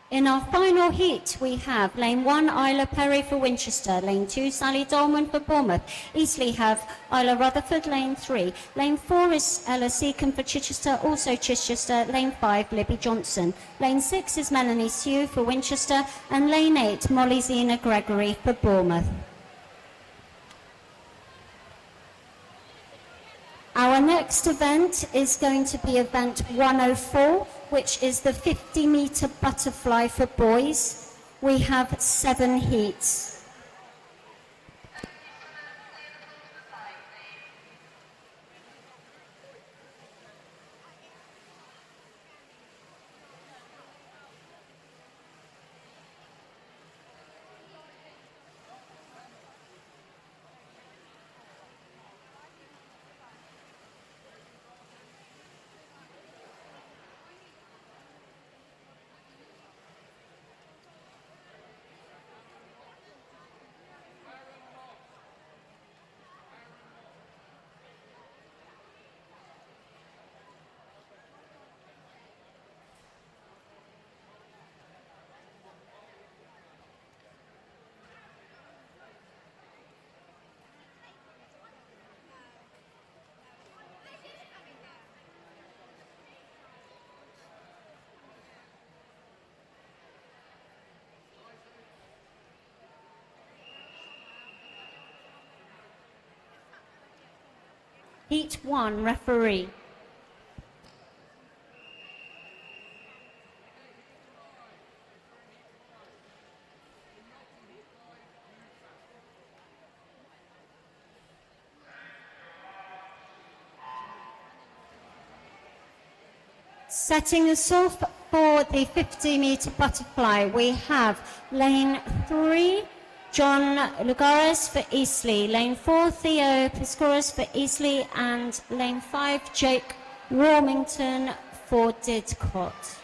In our final heat, we have lane 1, Isla Perry for Winchester. Lane 2, Sally Dolman for Bournemouth. Eastleigh have Isla Rutherford, lane 3. Lane 4 is Ella Seacombe for Chichester, also Chichester. Lane 5, Libby Johnson. Lane 6 is Melanie Sue for Winchester. And lane 8, Molly Zena Gregory for Bournemouth. Our next event is going to be event 104, which is the 50-meter butterfly for boys. We have 7 heats. Heat 1, referee. Setting us off for the 50-meter butterfly, we have lane 3, John Lugares for Eastleigh. Lane 4, Theo Piscoris for Eastleigh. And lane 5, Jake Warmington for Didcot.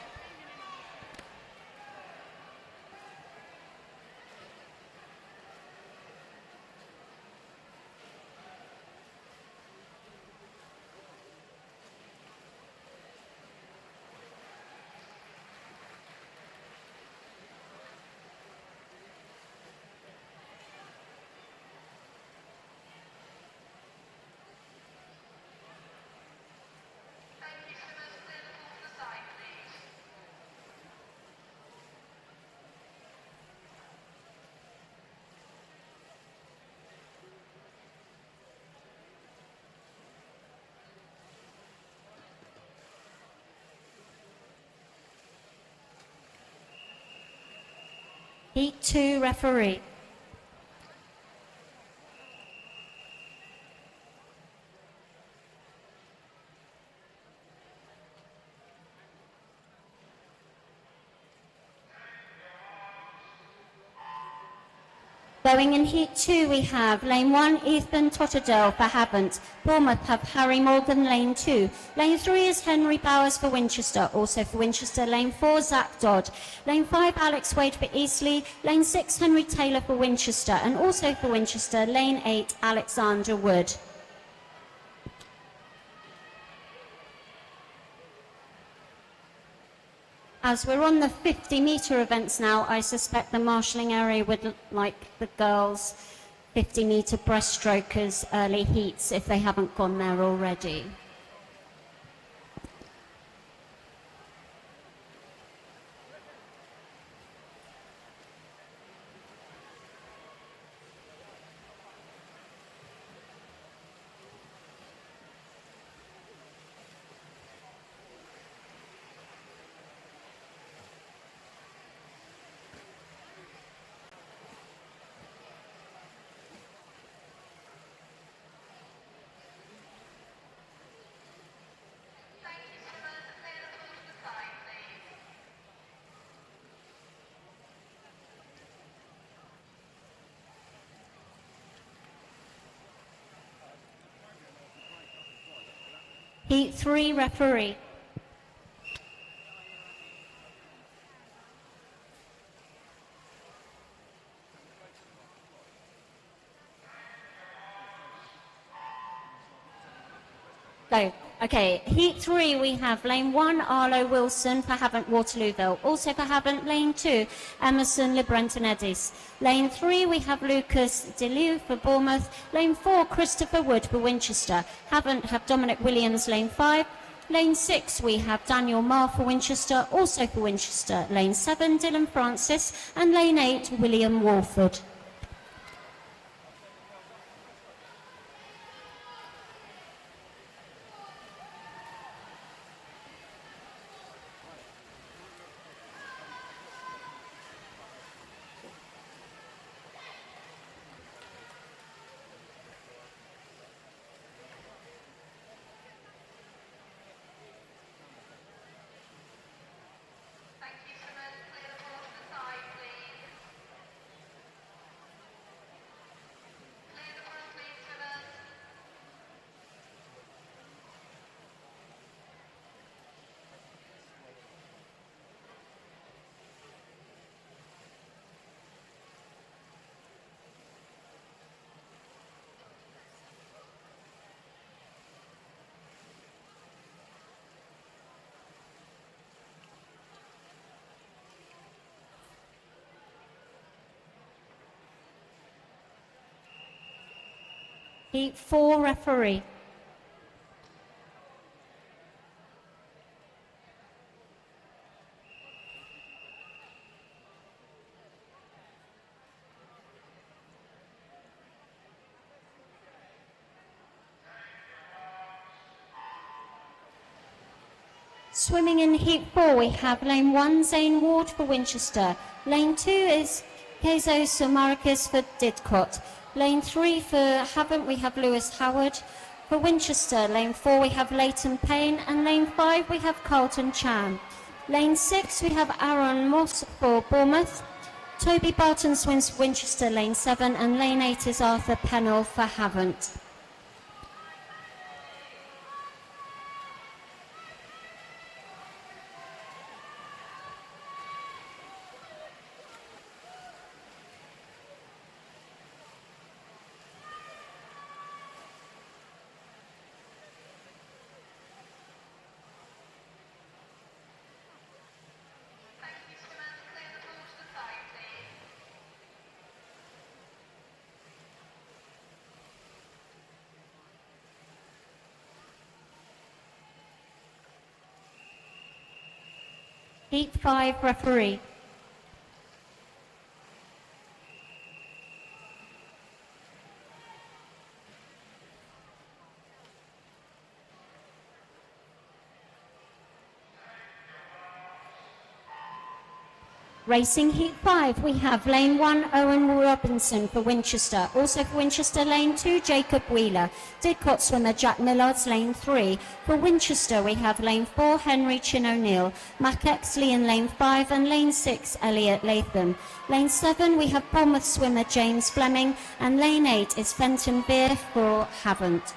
Heat 2 referee. Going in Heat 2, we have Lane 1, Ethan Totterdale for Havant. Bournemouth have Harry Morgan, Lane 2. Lane 3 is Henry Bowers for Winchester. Also for Winchester, Lane 4, Zach Dodd. Lane 5, Alex Wade for Eastleigh. Lane 6, Henry Taylor for Winchester. And also for Winchester, Lane 8, Alexander Wood. As we're on the 50-metre events now, I suspect the marshalling area would like the girls' 50-metre breaststrokers early heats if they haven't gone there already. Heat 3 referee. Okay, Heat 3 we have Lane 1, Arlo Wilson for Havant Waterlooville. Also for Havant, Lane 2, Emerson Lebrenton Eddies. Lane 3 we have Lucas DeLieu for Bournemouth. Lane 4, Christopher Wood for Winchester. Havant have Dominic Williams, Lane 5. Lane 6 we have Daniel Marr for Winchester. Also for Winchester, Lane 7, Dylan Francis. And Lane 8, William Walford. Heat 4 referee. Swimming in Heat 4 we have Lane 1, Zane Ward for Winchester. Lane 2 is Jesus Marquez for Didcot. Lane 3 for Havant we have Lewis Howard. For Winchester, Lane 4 we have Leighton Payne, and Lane 5 we have Carlton Chan. Lane 6 we have Aaron Moss for Bournemouth. Toby Barton swims for Winchester, Lane 7, and Lane 8 is Arthur Pennell for Havant. Heat 5 referee. Racing Heat 5, we have Lane 1, Owen Robinson for Winchester. Also for Winchester, Lane 2, Jacob Wheeler. Didcot swimmer Jack Millards, Lane 3. For Winchester, we have Lane 4, Henry Chin O'Neill. Mac Exley in Lane 5 and Lane 6, Elliot Latham. Lane 7, we have Bournemouth swimmer James Fleming. And Lane 8 is Fenton Beer for Havant.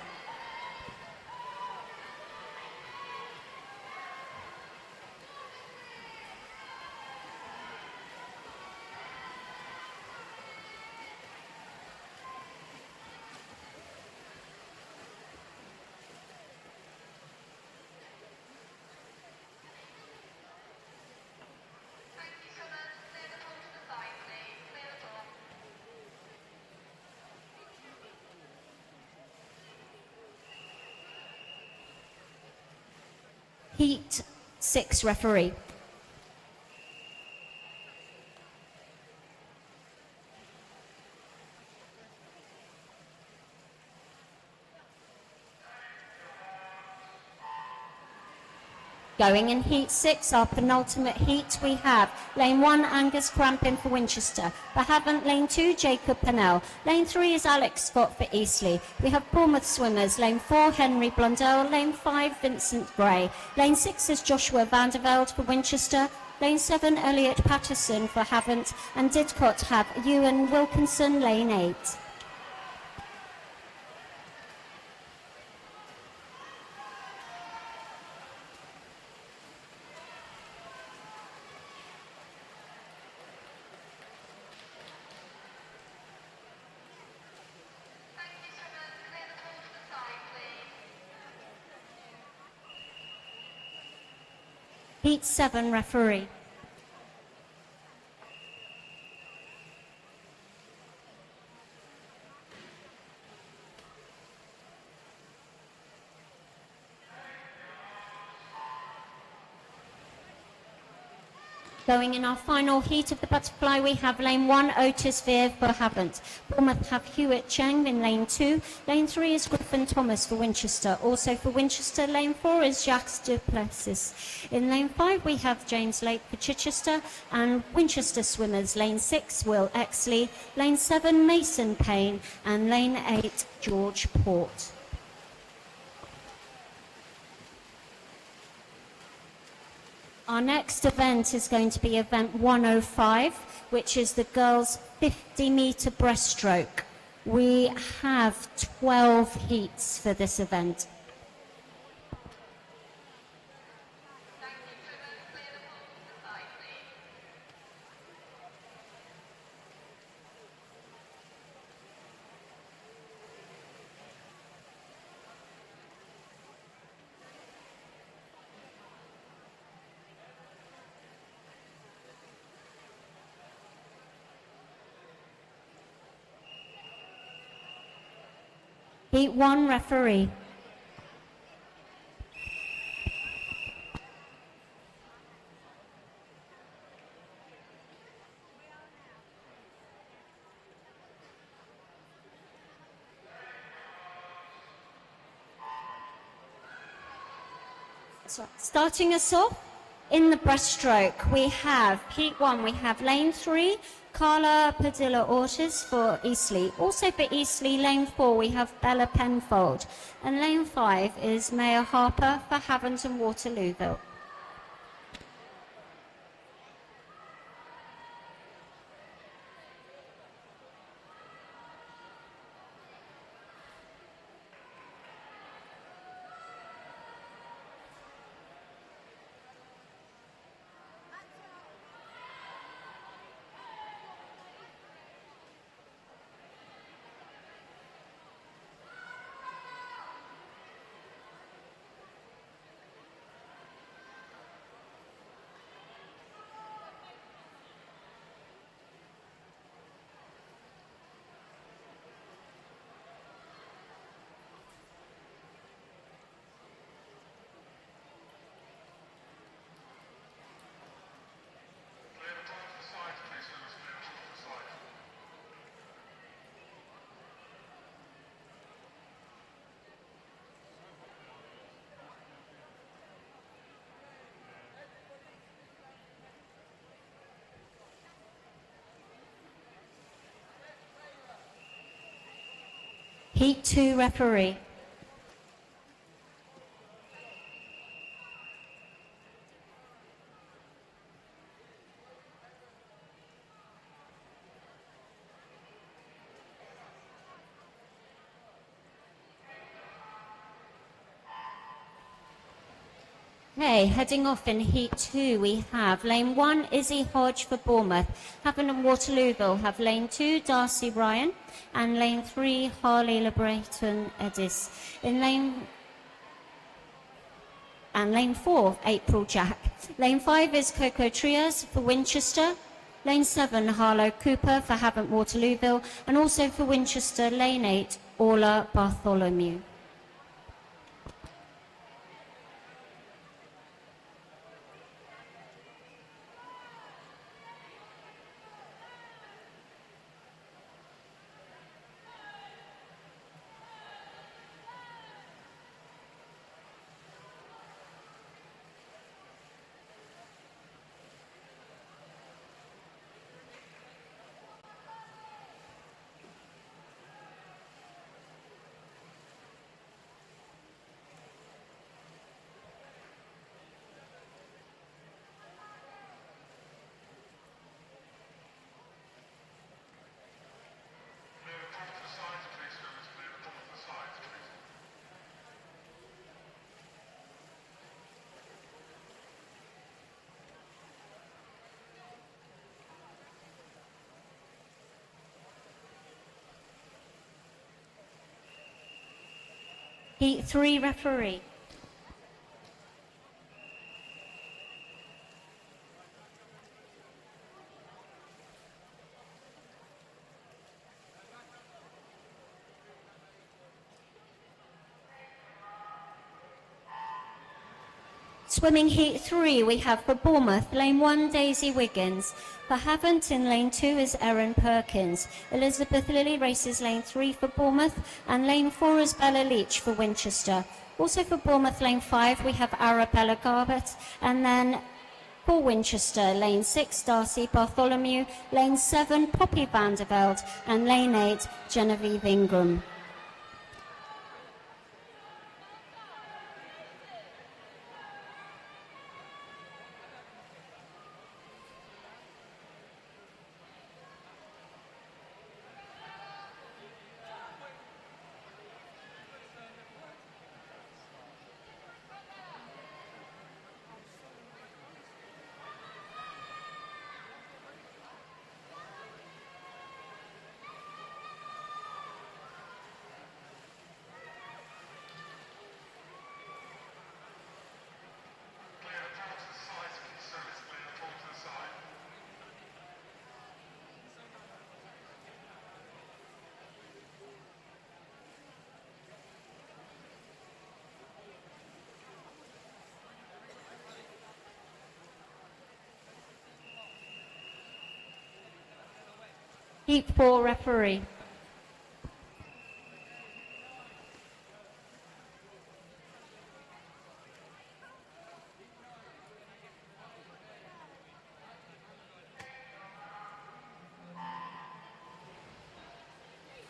Heat 6 referee. Going in Heat 6, our penultimate heat, we have Lane 1, Angus Crampin for Winchester. For Havant, Lane 2, Jacob Pennell. Lane 3 is Alex Scott for Eastleigh. We have Bournemouth swimmers, Lane 4, Henry Blundell. Lane 5, Vincent Gray. Lane 6 is Joshua Vandervelde for Winchester. Lane 7, Elliot Patterson for Havant. And Didcot have Ewan Wilkinson, Lane 8. Heat 7 referee. Going in our final heat of the butterfly, we have Lane 1, Otis Veer for Havant. Bournemouth have Hewitt Cheng in Lane 2. Lane 3 is Griffin Thomas for Winchester. Also for Winchester, Lane 4 is Jacques Duplessis. In Lane 5, we have James Lake for Chichester. And Winchester swimmers, Lane 6, Will Exley. Lane 7, Mason Payne. And Lane 8, George Port. Our next event is going to be event 105, which is the girls' 50-meter breaststroke. We have 12 heats for this event. Heat 1 referee. So, starting us off in the breaststroke, we have Heat 1, we have Lane 3, Carla Padilla Ortiz for Eastleigh. Also for Eastleigh, Lane 4, we have Bella Penfold. And Lane 5 is Maya Harper for Havant and Waterlooville. Heat 2 referee. Okay, heading off in Heat 2, we have Lane 1, Izzy Hodge for Bournemouth. Having in Waterlooville have Lane 2, Darcy Ryan, and Lane 3, Harley LeBreton Edis. In Lane 4, April Jack. Lane 5 is Coco Trias for Winchester. Lane 7, Harlow Cooper for Havant Waterlooville, and also for Winchester, Lane 8, Orla Bartholomew. Heat 3 referee. Swimming Heat 3, we have for Bournemouth, Lane 1, Daisy Wiggins. For Havant in Lane 2 is Erin Perkins. Elizabeth Lilly races Lane 3 for Bournemouth, and Lane 4 is Bella Leach for Winchester. Also for Bournemouth, Lane 5, we have Arabella Garbett, and then for Winchester, Lane 6, Darcy Bartholomew, Lane 7, Poppy Vanderveld, and Lane 8, Genevieve Ingram. Heat 4 referee.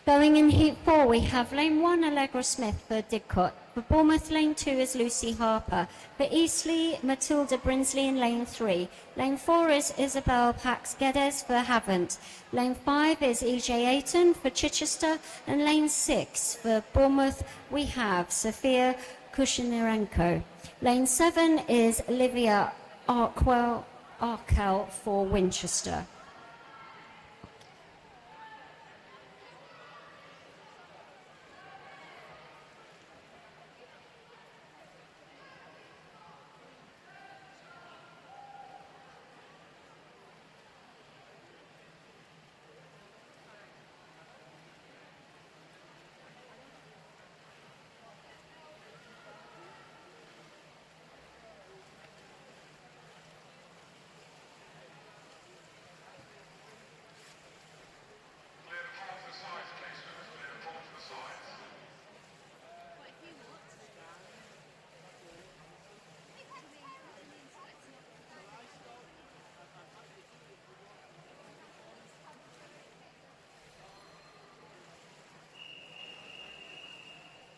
Going in Heat 4, we have Lane 1, Allegra Smith for Didcot. For Bournemouth, Lane 2 is Lucy Harper. For Eastleigh, Matilda Brinsley in Lane 3. Lane 4 is Isabel Pax-Geddes for Havant. Lane 5 is E.J. Ayton for Chichester. And Lane 6 for Bournemouth, we have Sophia Kushnirenko. Lane 7 is Olivia Arkell for Winchester.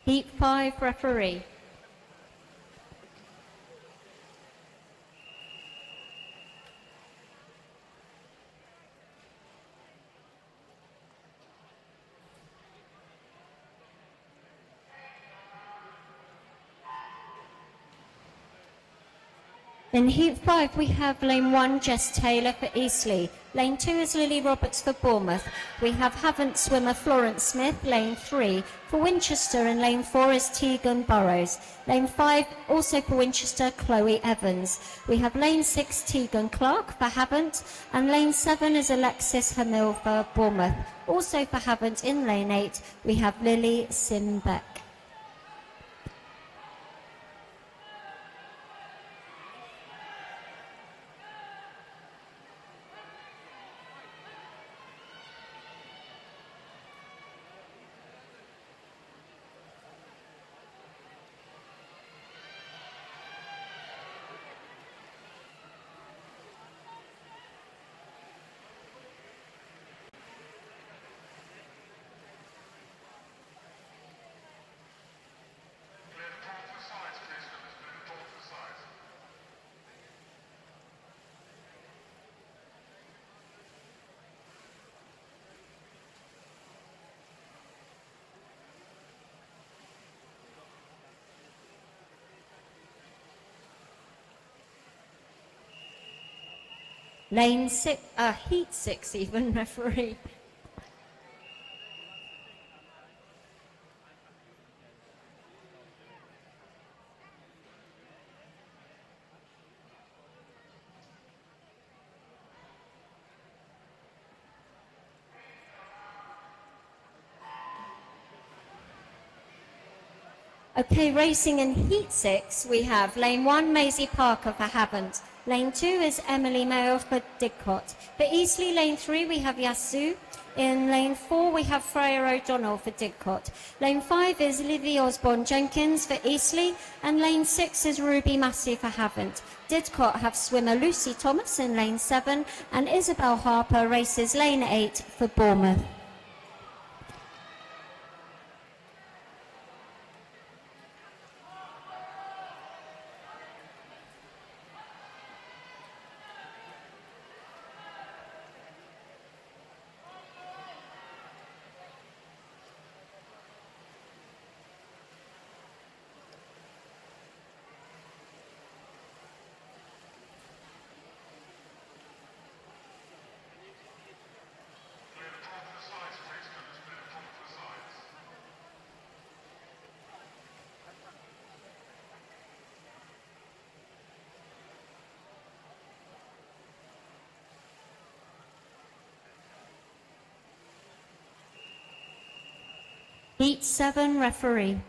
Heat 5 referee. In Heat 5, we have Lane 1, Jess Taylor for Eastleigh. Lane 2 is Lily Roberts for Bournemouth. We have Havant swimmer Florence Smith, Lane 3. For Winchester, and Lane 4 is Tegan Burrows. Lane 5, also for Winchester, Chloe Evans. We have Lane 6, Tegan Clark for Havant, and Lane 7 is Alexis Hamil for Bournemouth. Also for Havant in Lane 8, we have Lily Simbeck. Lane 6, Heat 6 even, referee. Okay, racing in Heat 6, we have Lane 1, Maisie Parker for Havant. Lane 2 is Emily Mayo for Didcot. For Eastleigh, Lane 3, we have Yasu. In Lane 4, we have Freya O'Donnell for Didcot. Lane 5 is Livy Osborne-Jenkins for Eastleigh. And Lane 6 is Ruby Massey for Havant. Didcot have swimmer Lucy Thomas in Lane 7. And Isabel Harper races Lane 8 for Bournemouth. Heat 7 referee.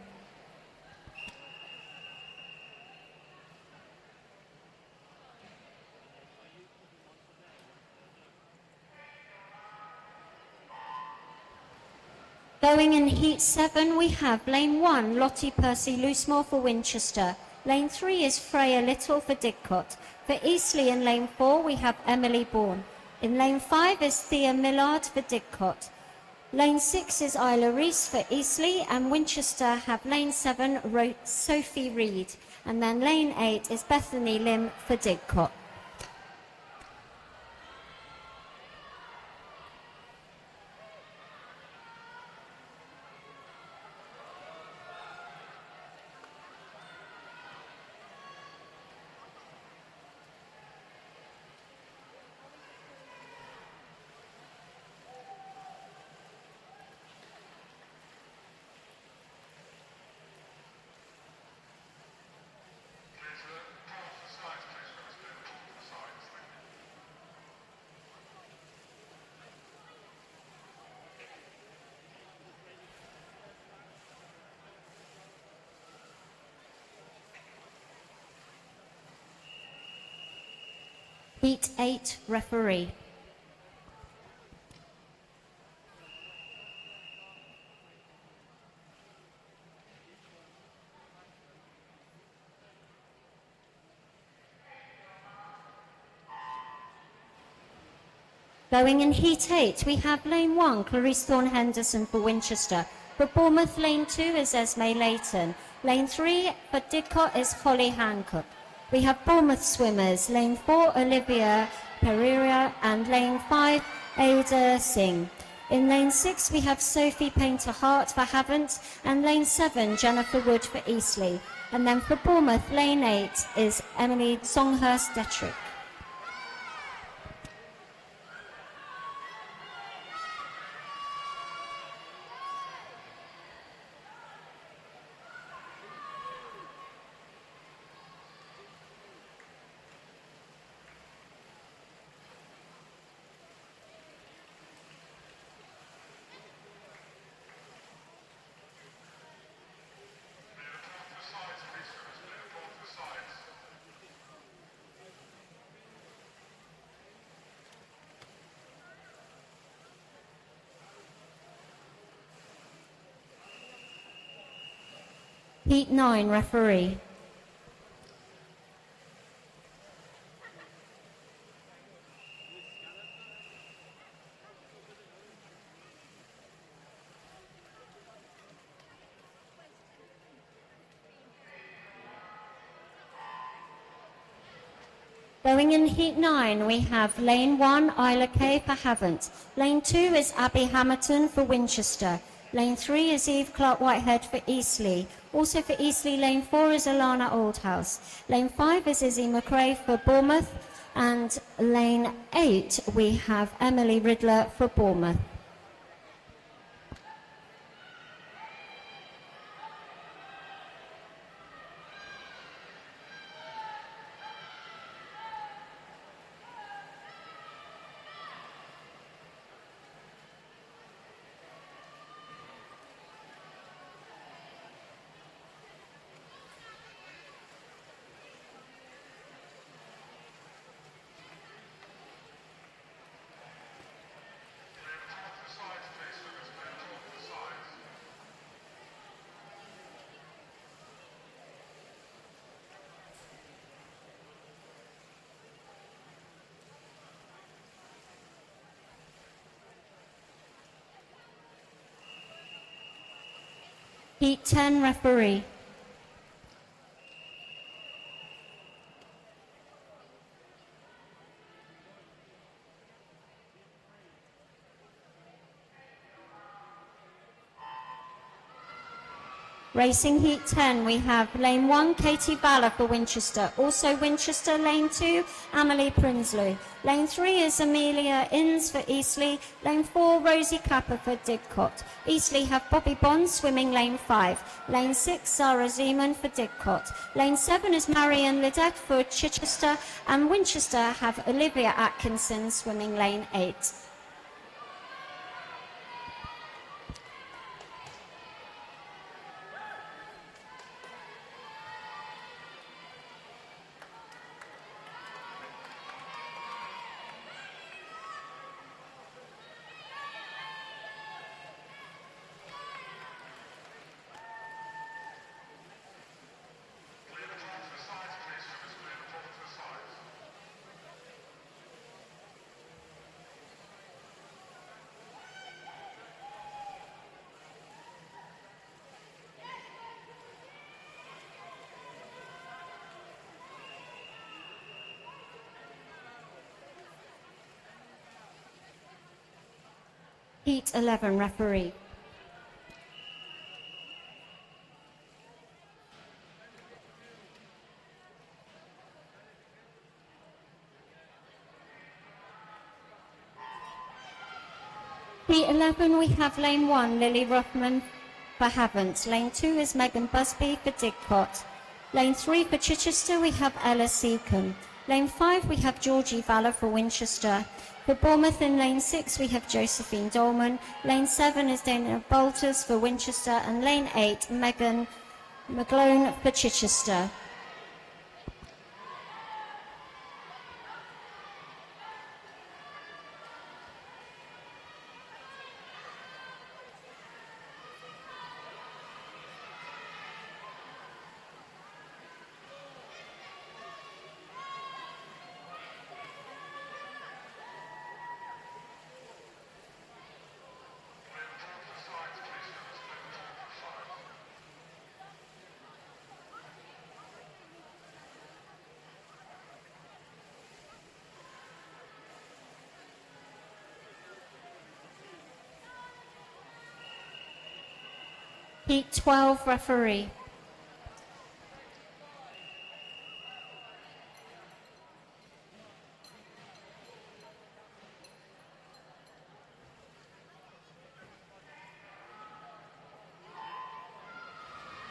Going in Heat 7, we have Lane 1, Lottie Percy Loosemore for Winchester. Lane 3 is Freya Little for Didcot. For Eastleigh in Lane 4, we have Emily Bourne. In Lane 5 is Thea Millard for Didcot. Lane 6 is Isla Reese for Eastleigh, and Winchester have Lane 7, Sophie Reed. And then Lane 8 is Bethany Lim for Didcot. Heat 8 referee. Going in Heat 8, we have Lane 1, Clarice Thorne Henderson for Winchester. For Bournemouth, lane 2 is Esme Leighton. Lane 3 for Didcot is Holly Hancock. We have Bournemouth swimmers, lane 4 Olivia Pereira and lane 5 Ada Singh. In lane 6 we have Sophie Painter-Hart for Havant and lane 7 Jennifer Wood for Eastleigh. And then for Bournemouth, lane 8 is Emily Songhurst-Detrick. Heat 9, referee. Going in Heat 9, we have lane 1, Isla Kay for Havant. Lane 2 is Abby Hamilton for Winchester. Lane 3 is Eve Clark-Whitehead for Eastleigh. Also for Eastleigh, lane 4 is Alana Oldhouse. Lane 5 is Izzy McRae for Bournemouth. And lane 8, we have Emily Riddler for Bournemouth. Heat 10, referee. Racing Heat 10, we have lane 1, Katie Balla for Winchester. Also Winchester, lane 2, Amelie Prinsloo. Lane 3 is Amelia Inns for Eastleigh. Lane 4, Rosie Capper for Didcot. Eastleigh have Bobby Bond swimming lane 5. Lane 6, Sarah Zeman for Didcot. Lane 7 is Marion Ledet for Chichester. And Winchester have Olivia Atkinson swimming lane 8. Heat 11, referee. Heat 11, we have lane 1, Lily Ruffman for Havant. Lane 2 is Megan Busby for Didcot. Lane 3 for Chichester, we have Ella Seacombe. Lane 5, we have Georgie Valor for Winchester. For Bournemouth in lane 6, we have Josephine Dolman. Lane 7 is Dana Bolters for Winchester. And lane 8, Megan McGlone for Chichester. Heat 12 referee.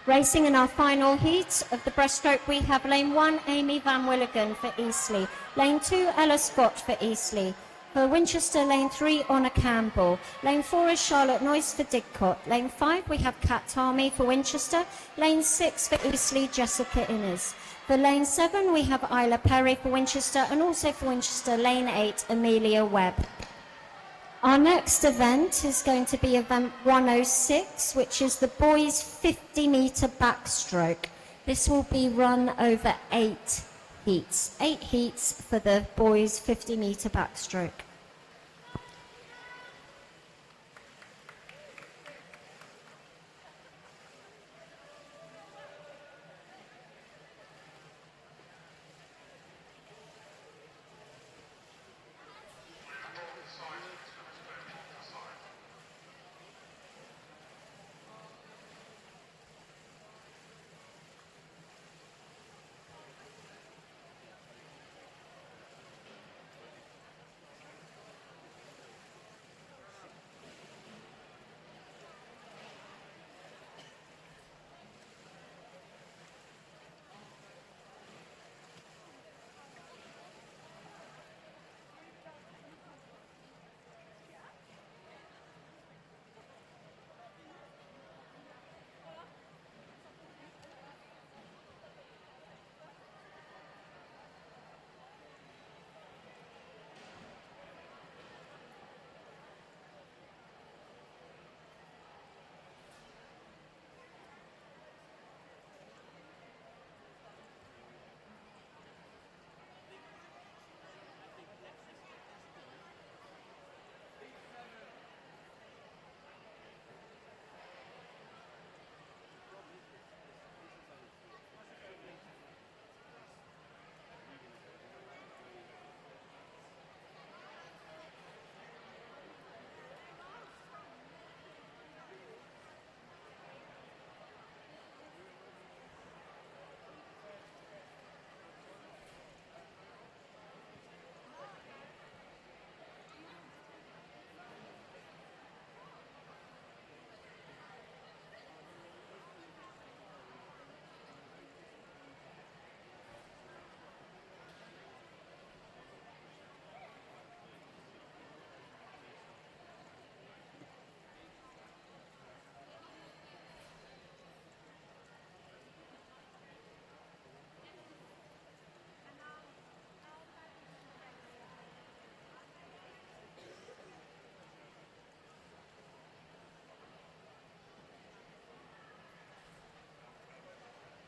Racing in our final heat of the breaststroke, we have lane 1, Amy Van Willigan for Eastleigh. Lane 2, Ella Scott for Eastleigh. For Winchester, lane 3, Honor Campbell. Lane 4 is Charlotte Noyce for Didcot. Lane 5, we have Kat Tarmy for Winchester. Lane 6 for Eastleigh, Jessica Innes. For lane 7, we have Isla Perry for Winchester, and also for Winchester, lane 8, Amelia Webb. Our next event is going to be event 106, which is the boys 50-metre backstroke. This will be run over 8 heats. 8 heats for the boys 50-metre backstroke.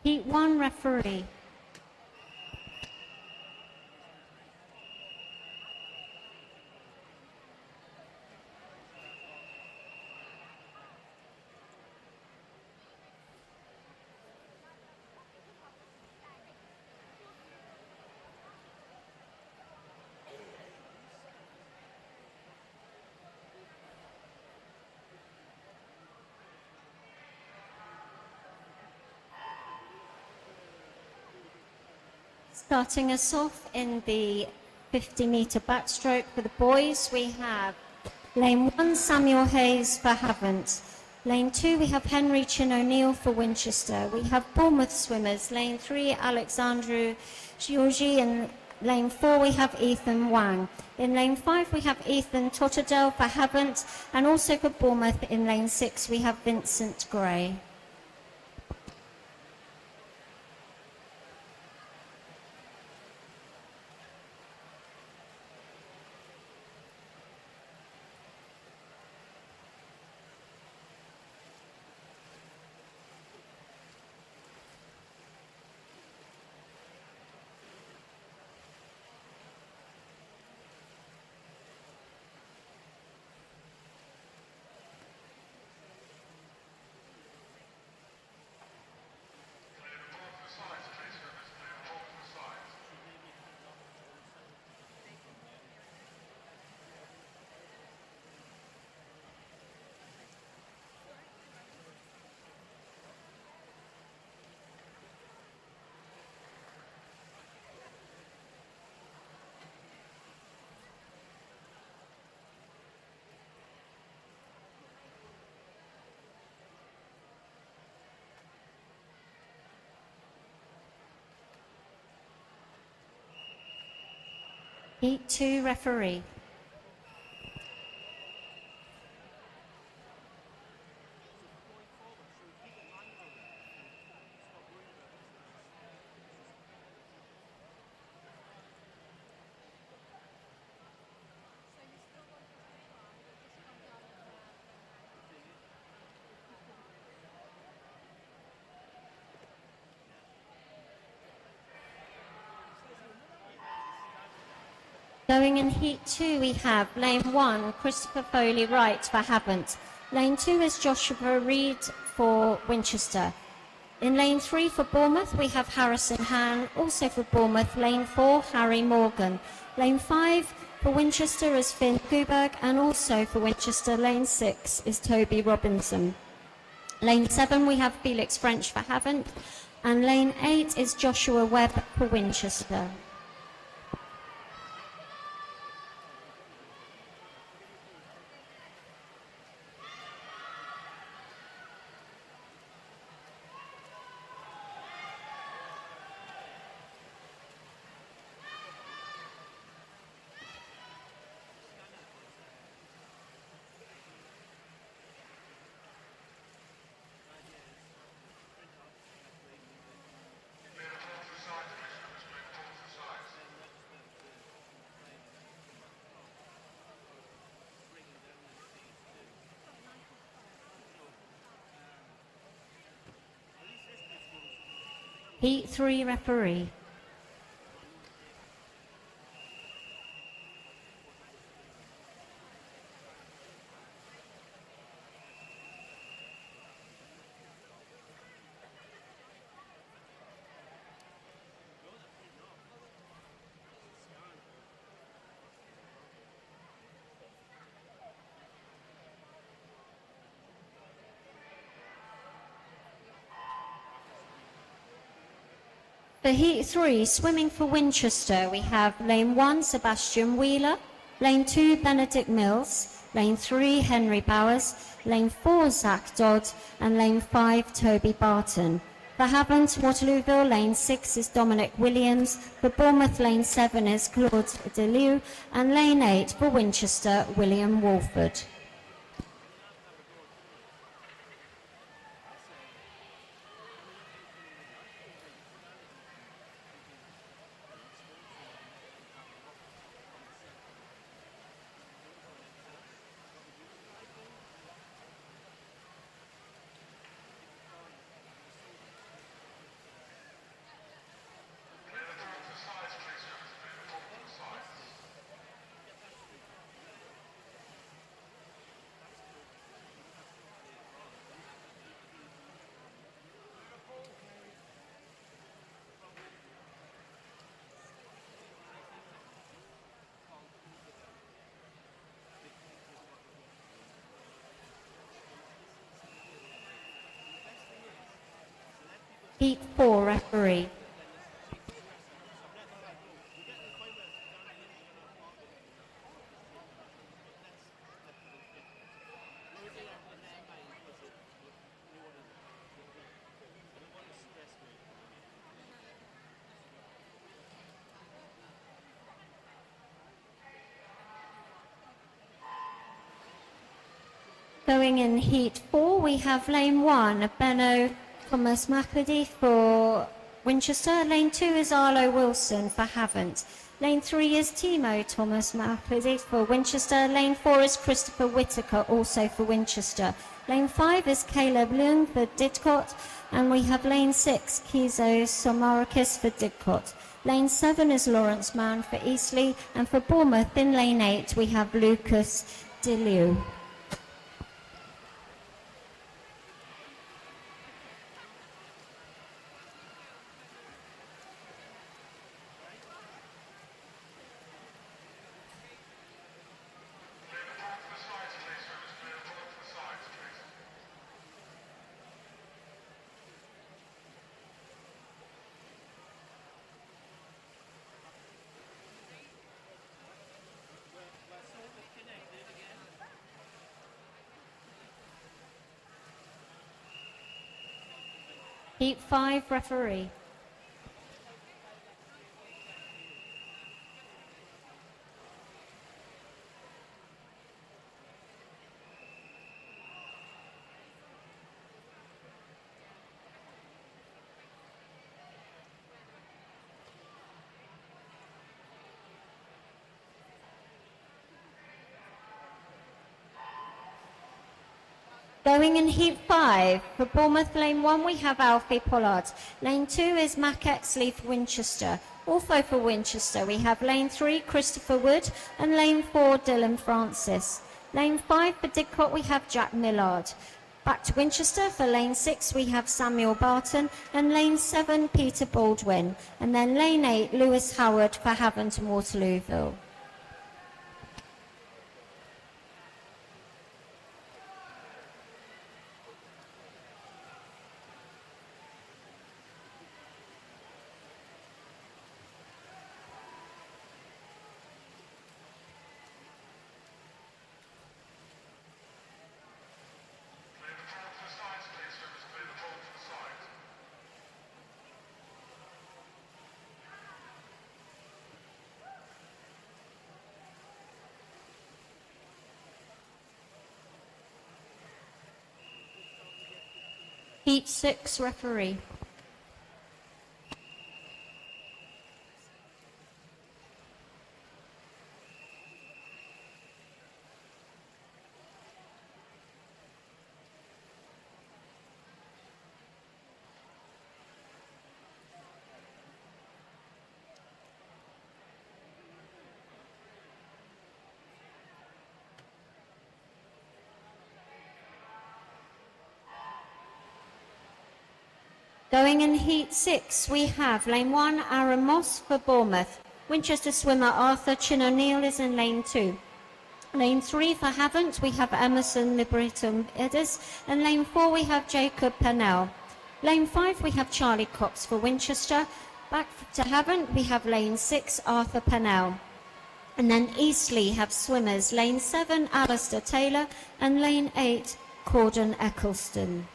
Heat 1 referee. Starting us off in the 50-metre backstroke for the boys, we have lane 1, Samuel Hayes for Havant. Lane 2, we have Henry Chin O'Neill for Winchester. We have Bournemouth swimmers. Lane 3, Alexandru Giorgi. And lane 4, we have Ethan Wang. In lane 5, we have Ethan Totterdale for Havant. And also for Bournemouth in lane 6, we have Vincent Gray. Heat 2 referee. Going in Heat 2, we have Lane 1, Christopher Foley Wright for Havant. Lane 2 is Joshua Reed for Winchester. In Lane 3 for Bournemouth, we have Harrison Han. Also for Bournemouth, Lane 4, Harry Morgan. Lane 5 for Winchester is Finn Kuberg, and also for Winchester, Lane 6 is Toby Robinson. Lane 7, we have Felix French for Havant. And Lane 8 is Joshua Webb for Winchester. Heat 3 referee. For Heat 3, swimming for Winchester, we have Lane 1, Sebastian Wheeler, Lane 2, Benedict Mills, Lane 3, Henry Bowers, Lane 4, Zach Dodd, and Lane 5, Toby Barton. For Havant, Waterlooville, Lane 6 is Dominic Williams, for Bournemouth, Lane 7 is Claude Delieu, and Lane 8 for Winchester, William Walford. Heat 4 referee. Going in Heat 4, we have Lane 1, Benno Thomas McAdee for Winchester. Lane 2 is Arlo Wilson for Havant. Lane 3 is Timo Thomas McAdee for Winchester. Lane 4 is Christopher Whitaker, also for Winchester. Lane 5 is Caleb Leung for Didcot. And we have Lane 6, Kizo Somarakis for Didcot. Lane 7 is Lawrence Mann for Eastleigh. And for Bournemouth, in Lane 8, we have Lucas Delieu. Heat 5 referee. Going in heat 5, for Bournemouth lane 1 we have Alfie Pollard. Lane 2 is Mac Exley for Winchester. Also for Winchester we have lane 3 Christopher Wood and lane 4 Dylan Francis. Lane 5 for Didcot we have Jack Millard. Back to Winchester for lane 6 we have Samuel Barton and lane 7 Peter Baldwin. And then lane 8 Lewis Howard for Havant and Waterlooville. Heat 6 referee. Going in heat 6, we have lane 1, Aaron Moss for Bournemouth. Winchester swimmer Arthur Chin O'Neill is in lane 2. Lane 3 for Havant, we have Emerson Liberatum Edis. And lane 4, we have Jacob Pennell. Lane 5, we have Charlie Cox for Winchester. Back to Havant, we have lane 6, Arthur Pennell. And then Eastleigh have swimmers, lane 7, Alistair Taylor. And lane 8, Corden Eccleston.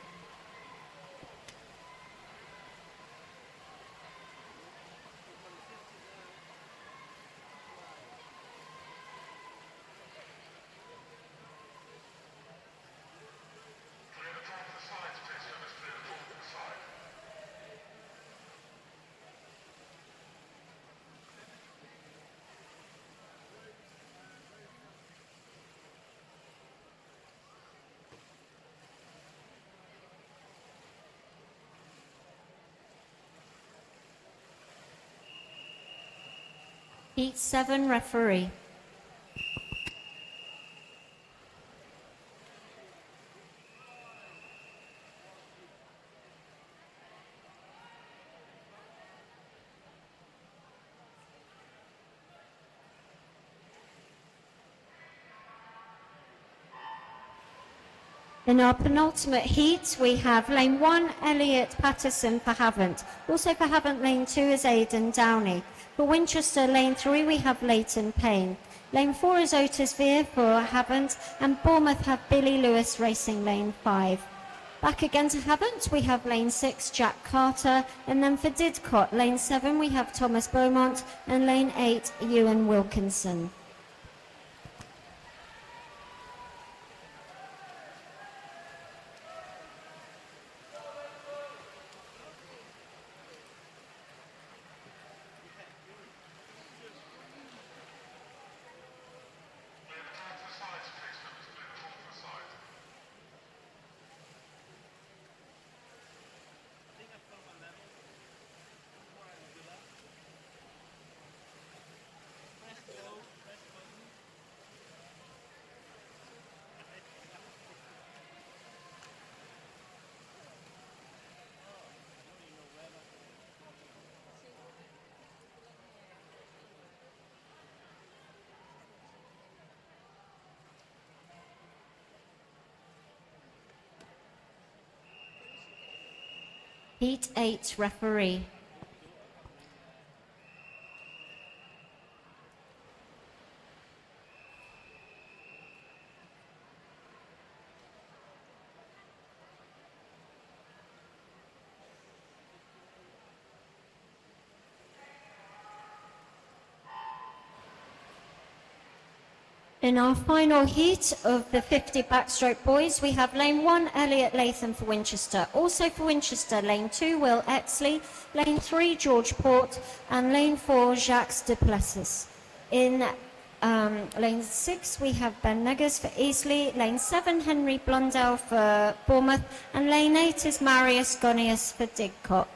Heat 7 referee. In our penultimate heat, we have lane 1, Elliot Patterson for Havant. Also for Havant, lane 2 is Aidan Downey. For Winchester, lane 3, we have Leighton Payne. Lane 4 is Otis Veer for Havant, and Bournemouth have Billy Lewis racing lane 5. Back again to Havant, we have lane 6, Jack Carter, and then for Didcot, lane 7, we have Thomas Beaumont, and lane 8, Ewan Wilkinson. Heat 8 referee. In our final heat of the 50 backstroke boys, we have lane 1, Elliot Latham for Winchester. Also for Winchester, lane 2, Will Exley, lane 3, George Port, and lane 4, Jacques Duplessis. In Lane 6, we have Ben Neggers for Eastleigh. Lane 7, Henry Blundell for Bournemouth. And lane 8 is Marius Gonius for Didcot.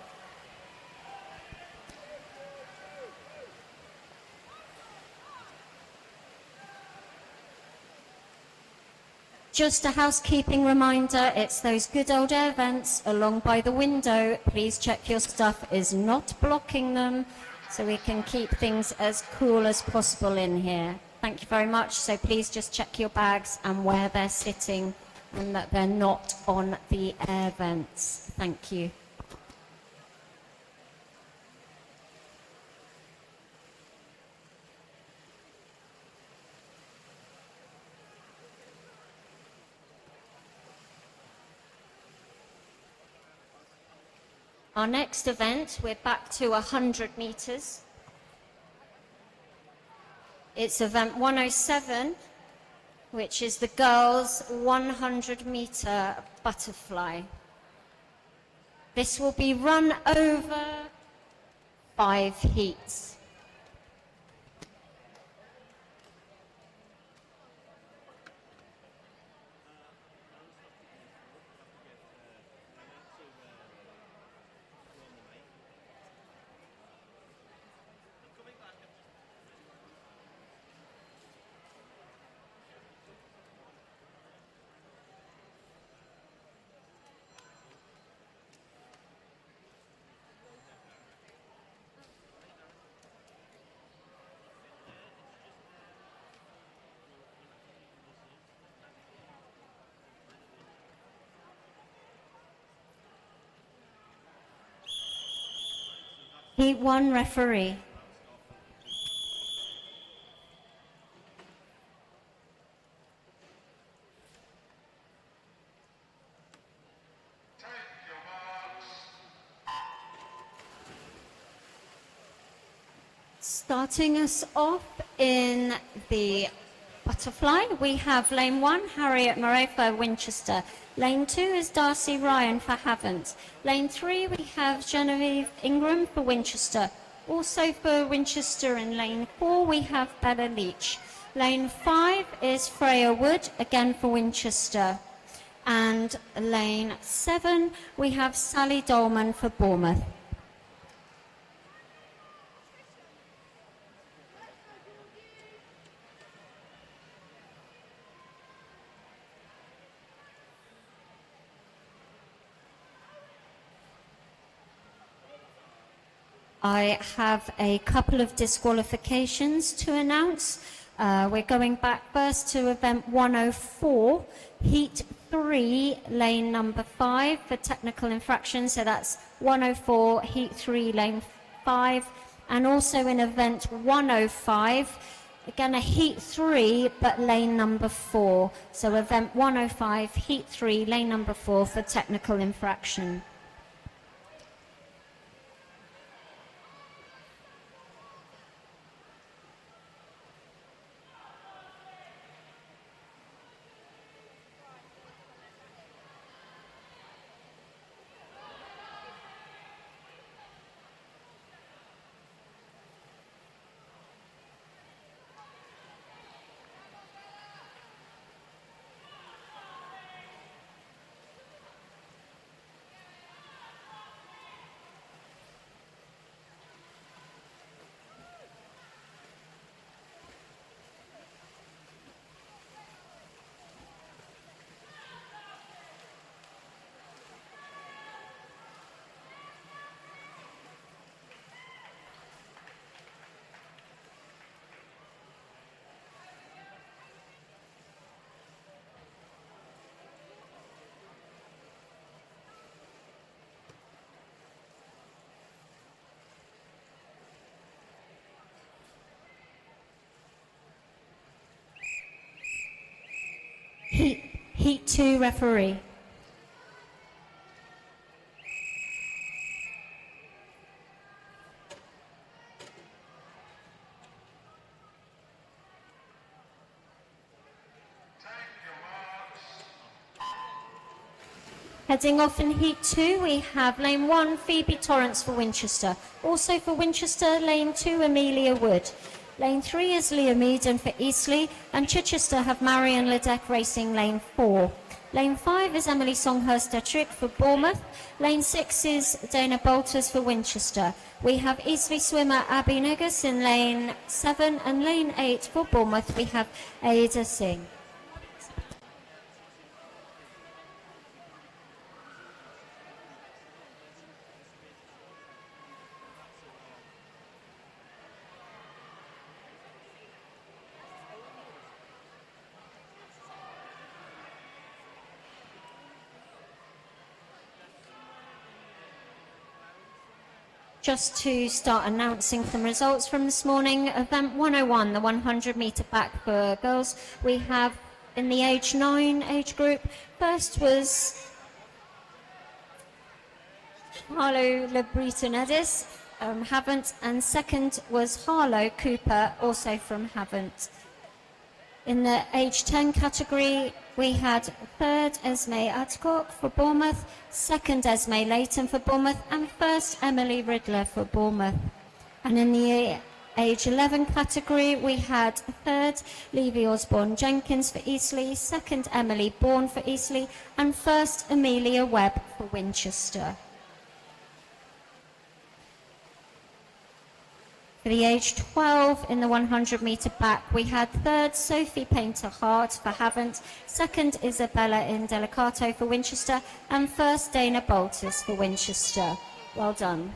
Just a housekeeping reminder, it's those good old air vents along by the window. Please check your stuff is not blocking them so we can keep things as cool as possible in here. Thank you very much. So please just check your bags and where they're sitting and that they're not on the air vents. Thank you. Our next event, we're back to 100 metres. It's event 107, which is the girls' 100-metre butterfly. This will be run over 5 heats. Heat 1 referee. Starting us off in the butterfly, we have lane 1, Harriet Murray for Winchester. Lane 2 is Darcy Ryan for Havant. Lane 3, we have Genevieve Ingram for Winchester. Also for Winchester in lane 4, we have Bella Leach. Lane 5 is Freya Wood, again for Winchester. And lane 7, we have Sally Dolman for Bournemouth. I have a couple of disqualifications to announce. We're going back first to event 104, heat 3, lane number 5 for technical infraction. So that's 104, heat 3, lane 5. And also in event 105, again a heat 3, but lane number 4. So event 105, heat 3, lane number 4 for technical infraction. Heat 2 referee. Heading off in heat 2, we have lane 1, Phoebe Torrance for Winchester. Also for Winchester, lane 2, Amelia Wood. Lane 3 is Liam Eden for Eastleigh, and Chichester have Marion Ledeck racing lane 4. Lane 5 is Emily Songhurst-Ettrick for Bournemouth. Lane 6 is Dana Bolters for Winchester. We have Eastleigh swimmer Abby Negus in lane 7, and lane 8 for Bournemouth we have Ada Singh. Just to start announcing some results from this morning, event 101, the 100 metre back for girls, we have in the age 9 age group, first was Harlow Lebreton-Edis, Havant, and second was Harlow Cooper, also from Havant. In the age 10 category, we had third Esme Adcock for Bournemouth, second Esme Leighton for Bournemouth, and first Emily Riddler for Bournemouth. And in the age 11 category, we had third Levy Osborne-Jenkins for Eastleigh, second Emily Bourne for Eastleigh, and first Amelia Webb for Winchester. For the age 12 in the 100 metre back, we had third Sophie Painter-Hart for Havant, second Isabella Indelicato for Winchester, and first Dana Bolters for Winchester. Well done.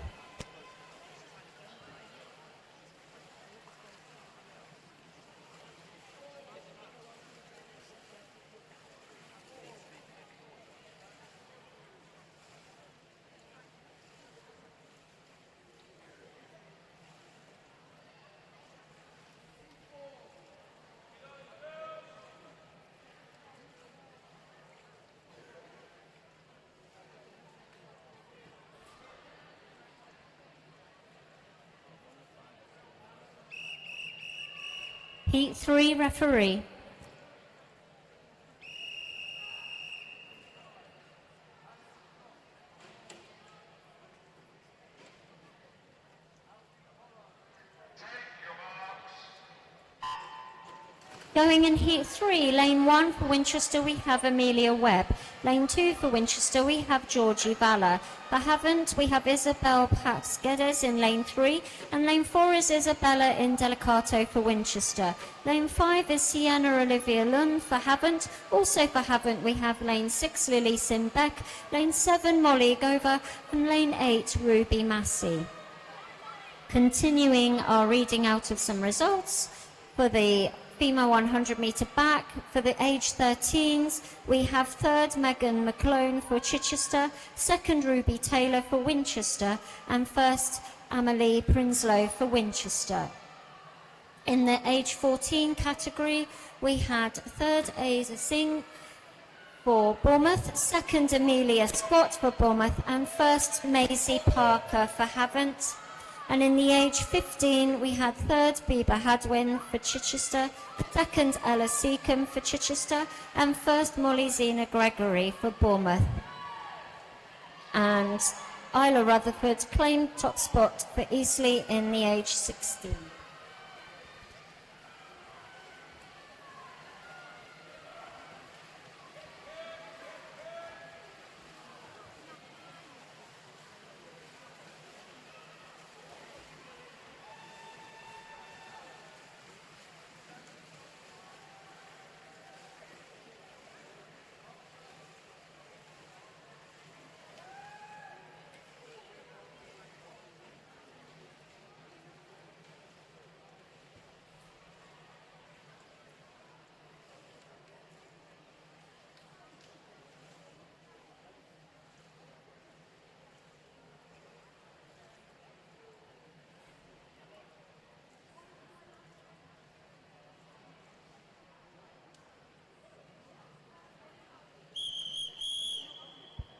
Heat 3 referee. Going in Heat 3, Lane 1 for Winchester we have Amelia Webb. Lane 2 for Winchester we have Georgie Valla. For Havant we have Isabel Pax-Geddes in Lane 3, and Lane 4 is Isabella Indelicato for Winchester. Lane 5 is Sienna Olivia Lund for Havant. Also for Havant we have Lane 6 Lily Simbeck, Lane 7 Molly Gover, and Lane 8 Ruby Massey. Continuing our reading out of some results for the female 100 metre back. For the age 13s, we have third Megan McClone for Chichester, second Ruby Taylor for Winchester, and first Amelie Prinsloo for Winchester. In the age 14 category, we had third Ada Singh for Bournemouth, second Amelia Scott for Bournemouth, and first Maisie Parker for Havant. And in the age 15, we had third Biba Hadwin for Chichester, second Ella Seacombe for Chichester, and first Molly Zena Gregory for Bournemouth. And Isla Rutherford claimed top spot for Eastleigh in the age 16.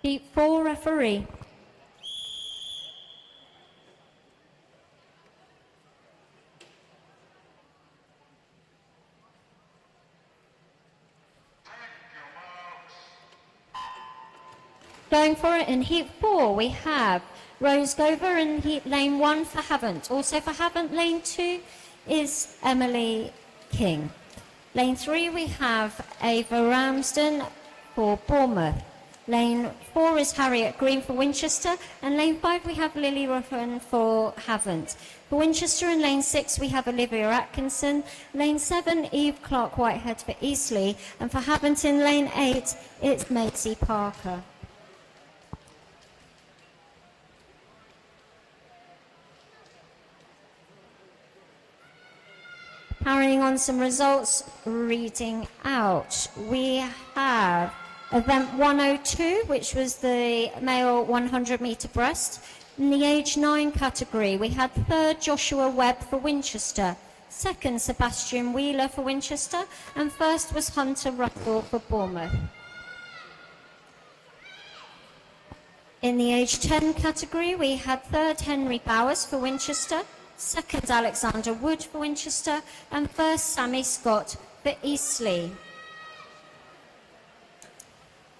Heat 4 referee. Going for it in Heat 4, we have Rose Gover in Lane 1 for Havant. Also for Havant, Lane 2 is Emily King. Lane 3, we have Ava Ramsden for Bournemouth. Lane 4 is Harriet Green for Winchester. And lane 5, we have Lily Ruffin for Havant. For Winchester in lane 6, we have Olivia Atkinson. Lane 7, Eve Clark-Whitehead for Eastleigh. And for Havant in lane 8, it's Maisie Parker. Carrying on some results, reading out. We have event 102, which was the male 100-metre breast. In the age 9 category, we had third Joshua Webb for Winchester, second Sebastian Wheeler for Winchester, and first was Hunter Russell for Bournemouth. In the age 10 category, we had third Henry Bowers for Winchester, second Alexander Wood for Winchester, and first Sammy Scott for Eastleigh.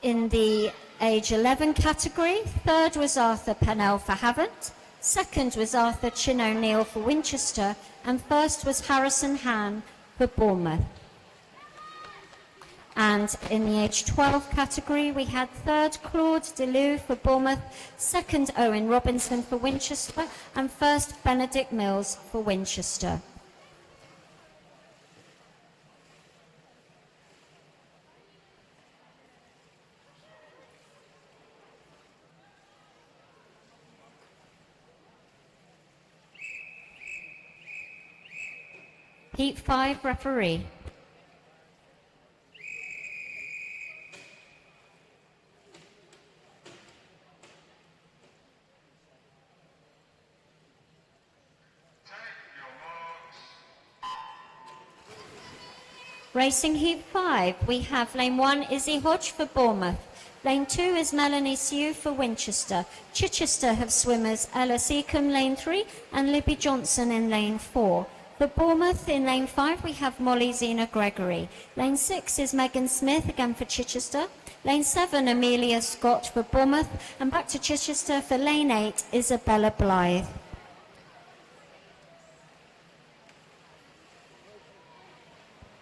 In the age 11 category, third was Arthur Pennell for Havant, second was Arthur Chin O'Neill for Winchester, and first was Harrison Han for Bournemouth. And in the age 12 category, we had third Claude Deleu for Bournemouth, second Owen Robinson for Winchester, and first Benedict Mills for Winchester. Heat 5 referee. Racing Heat 5, we have lane 1, Izzy Hodge for Bournemouth. Lane 2 is Melanie Sue for Winchester. Chichester have swimmers Ella Seacombe, lane 3, and Libby Johnson in lane 4. For Bournemouth, in lane 5, we have Molly Zena Gregory. Lane 6 is Megan Smith, again for Chichester. Lane 7, Amelia Scott for Bournemouth. And back to Chichester for lane 8, Isabella Blythe.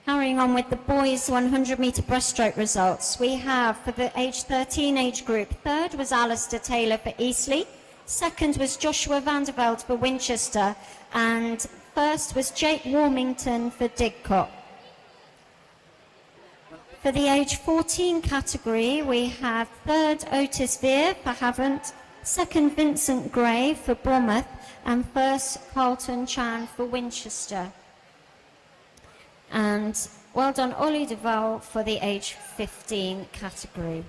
Carrying on with the boys' 100-metre breaststroke results, we have for the age 13 age group, third was Alistair Taylor for Eastleigh, second was Joshua Vanderveld for Winchester, and first was Jake Warmington for Didcot. For the age 14 category, we have third Otis Veer for Havant, second Vincent Gray for Bournemouth, and first Carlton Chan for Winchester. And well done, Ollie Duval, for the age 15 category.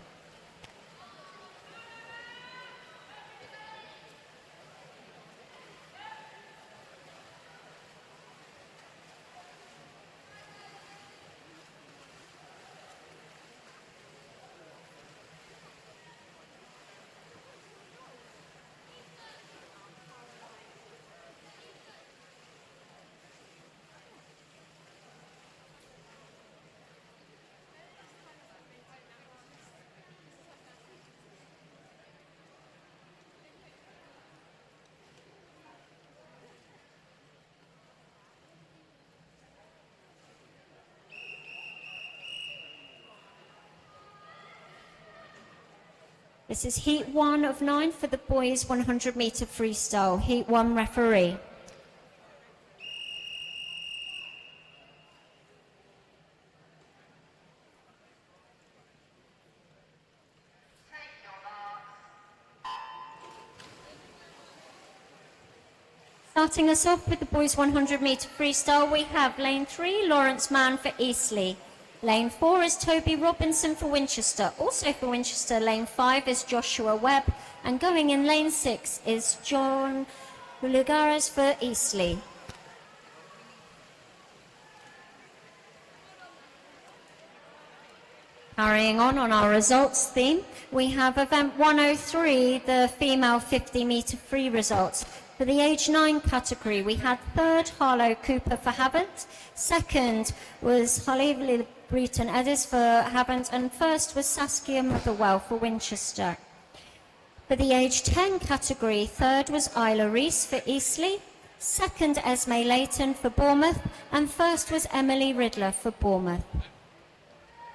This is Heat 1 of 9 for the boys' 100-metre freestyle. Heat 1 referee. Starting us off with the boys' 100-metre freestyle, we have lane 3, Lawrence Mann for Eastleigh. Lane 4 is Toby Robinson for Winchester. Also for Winchester, lane 5 is Joshua Webb. And going in lane 6 is John Lugares for Eastleigh. Carrying on our results theme, we have event 103, the female 50-metre free results. For the age 9 category, we had third Harlow Cooper for Havant, second was Holly Breton Edis for Havant, and first was Saskia Motherwell for Winchester. For the age 10 category, third was Isla Reese for Eastleigh, second Esme Leighton for Bournemouth, and first was Emily Riddler for Bournemouth.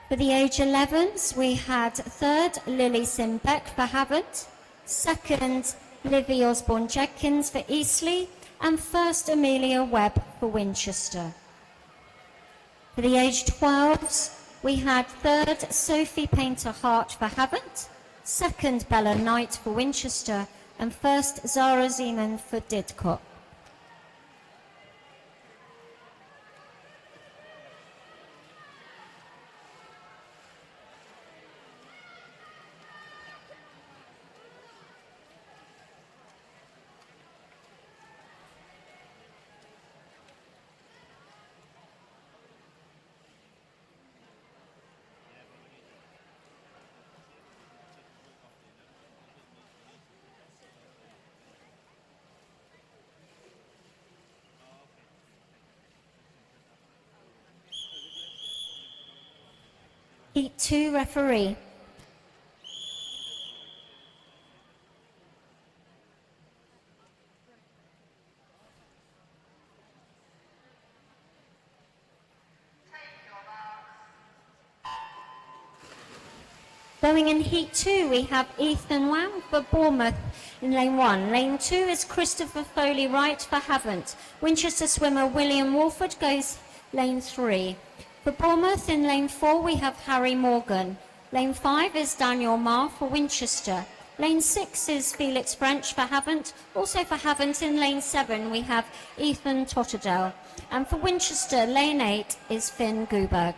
For the age 11s, we had third Lily Simbeck for Havant, second Livy Osborne-Jenkins for Eastleigh, and first Amelia Webb for Winchester. For the age 12s, we had third Sophie Painter-Hart for Havant, second Bella Knight for Winchester, and first Zara Zeman for Didcot. Heat 2 referee. Going in Heat 2, we have Ethan Wang for Bournemouth in lane 1. Lane 2 is Christopher Foley-Wright for Havant. Winchester swimmer William Wolford goes lane 3. For Bournemouth in lane 4, we have Harry Morgan. Lane 5 is Daniel Marr for Winchester. Lane 6 is Felix French for Havant. Also for Havant in lane 7, we have Ethan Totterdale. And for Winchester, lane 8 is Finn Guberg.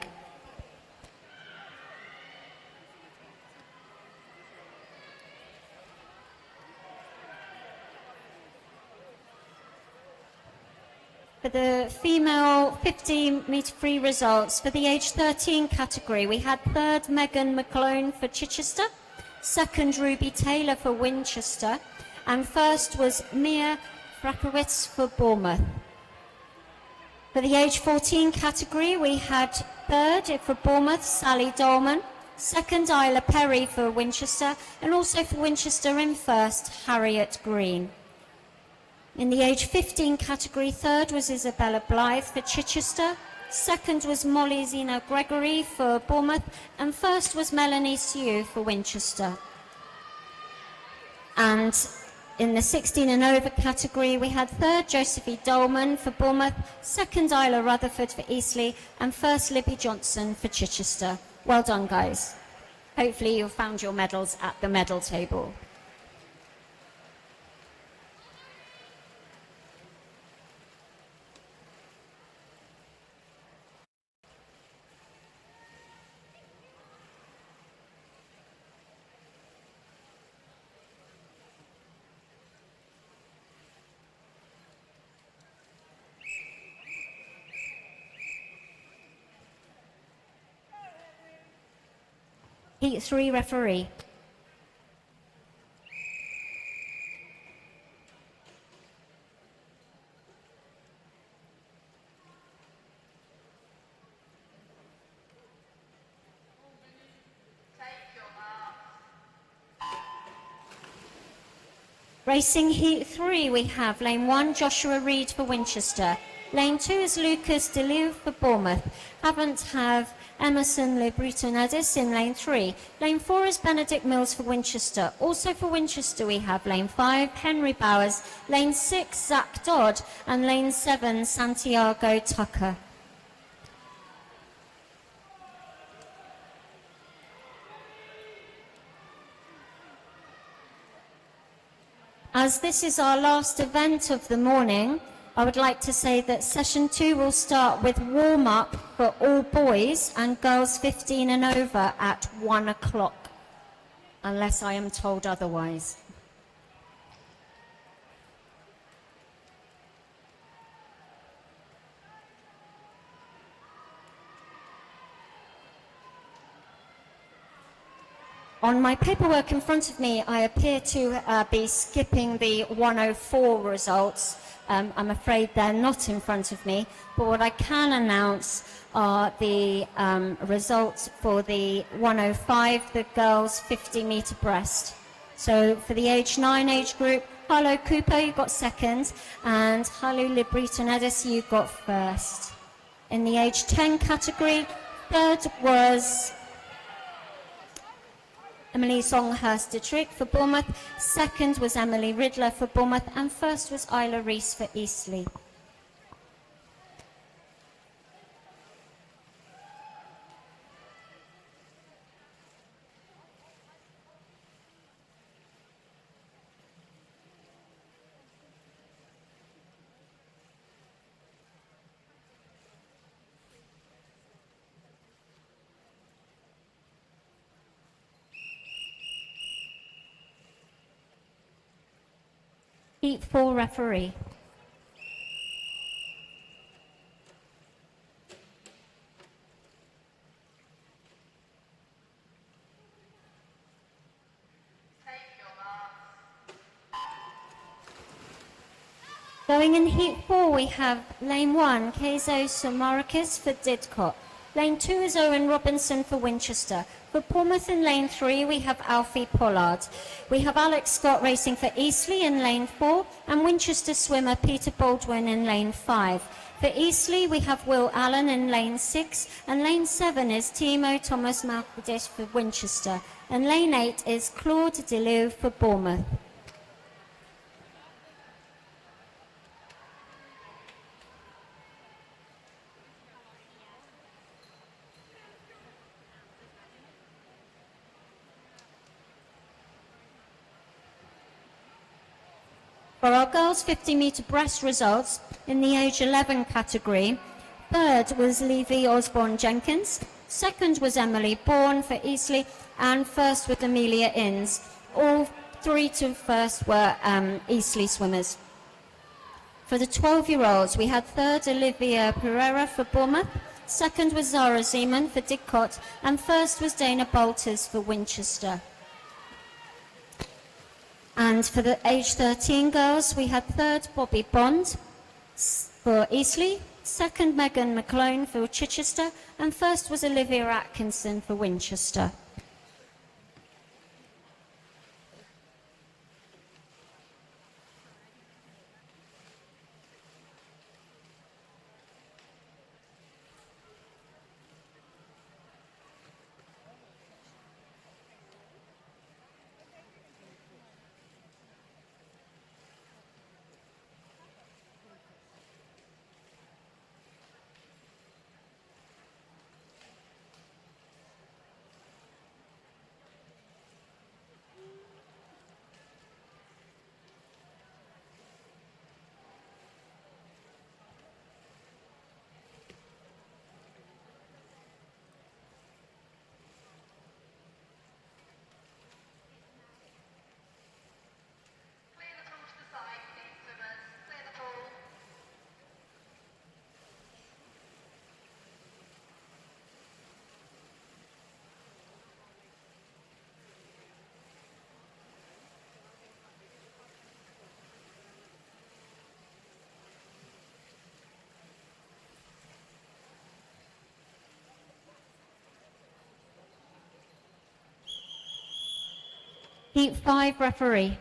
For the female 50-metre free results, for the age 13 category, we had third Megan McClone for Chichester, second Ruby Taylor for Winchester, and first was Mia Frakowitz for Bournemouth. For the age 14 category, we had third for Bournemouth, Sally Dolman, second Isla Perry for Winchester, and also for Winchester in first, Harriet Green. In the age 15 category, third was Isabella Blythe for Chichester, second was Molly Zena Gregory for Bournemouth, and first was Melanie Sue for Winchester. And in the 16 and over category, we had third Josephine Dolman for Bournemouth, second Isla Rutherford for Eastleigh, and first Libby Johnson for Chichester. Well done, guys. Hopefully you've found your medals at the medal table. Heat 3 referee. Racing Heat 3, we have lane 1, Joshua Reed for Winchester. Lane 2 is Lucas DeLue for Bournemouth. Haven't have Emerson Le Brutonadis in lane 3. Lane 4 is Benedict Mills for Winchester. Also for Winchester we have lane 5, Henry Bowers, lane 6, Zach Dodd, and lane 7, Santiago Tucker. As this is our last event of the morning, I would like to say that session 2 will start with warm-up for all boys and girls 15 and over at 1 o'clock, unless I am told otherwise. On my paperwork in front of me, I appear to be skipping the 104 results. I'm afraid they're not in front of me, but what I can announce are the results for the 105, the girls 50-metre breast. So for the age 9 age group, Harlow Cooper, you got second, and Harlow Libritonedis, you got first. In the age 10 category, third was Emily Songhurst Dietrich for Bournemouth, second was Emily Riddler for Bournemouth, and first was Isla Reese for Eastleigh. Heat 4 referee. Going in Heat 4, we have Lane 1, Keizo Samarakis for Didcot. Lane 2 is Owen Robinson for Winchester. For Bournemouth in Lane 3, we have Alfie Pollard. We have Alex Scott racing for Eastleigh in Lane 4, and Winchester swimmer Peter Baldwin in Lane 5. For Eastleigh, we have Will Allen in Lane 6, and Lane 7 is Timo Thomas Malkadis for Winchester, and Lane 8 is Claude Deleu for Bournemouth. For our girls 50-metre breast results in the age 11 category, third was Levy Osborne Jenkins, second was Emily Bourne for Eastleigh, and first was Amelia Innes. All three to first were Eastleigh swimmers. For the 12-year-olds, we had third Olivia Pereira for Bournemouth, second was Zara Zeman for Didcot, and first was Dana Bolters for Winchester. And for the age 13 girls, we had third Bobby Bond for Eastleigh, second Megan McClone for Chichester, and first was Olivia Atkinson for Winchester. Heat 5 referee.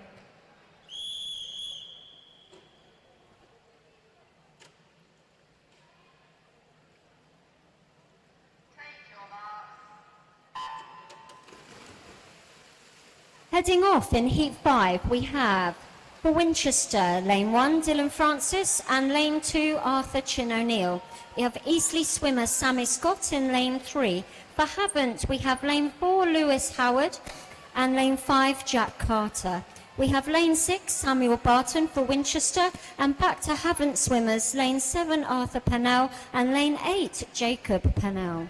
Heading off in Heat 5, we have for Winchester, Lane 1, Dylan Francis, and Lane 2, Arthur Chin O'Neill. We have Eastleigh swimmer Sammy Scott in Lane 3. For Havant, we have Lane 4, Lewis Howard, and Lane 5, Jack Carter. We have Lane 6, Samuel Barton for Winchester, and back to Havant swimmers, Lane 7, Arthur Pennell, and Lane 8, Jacob Pennell.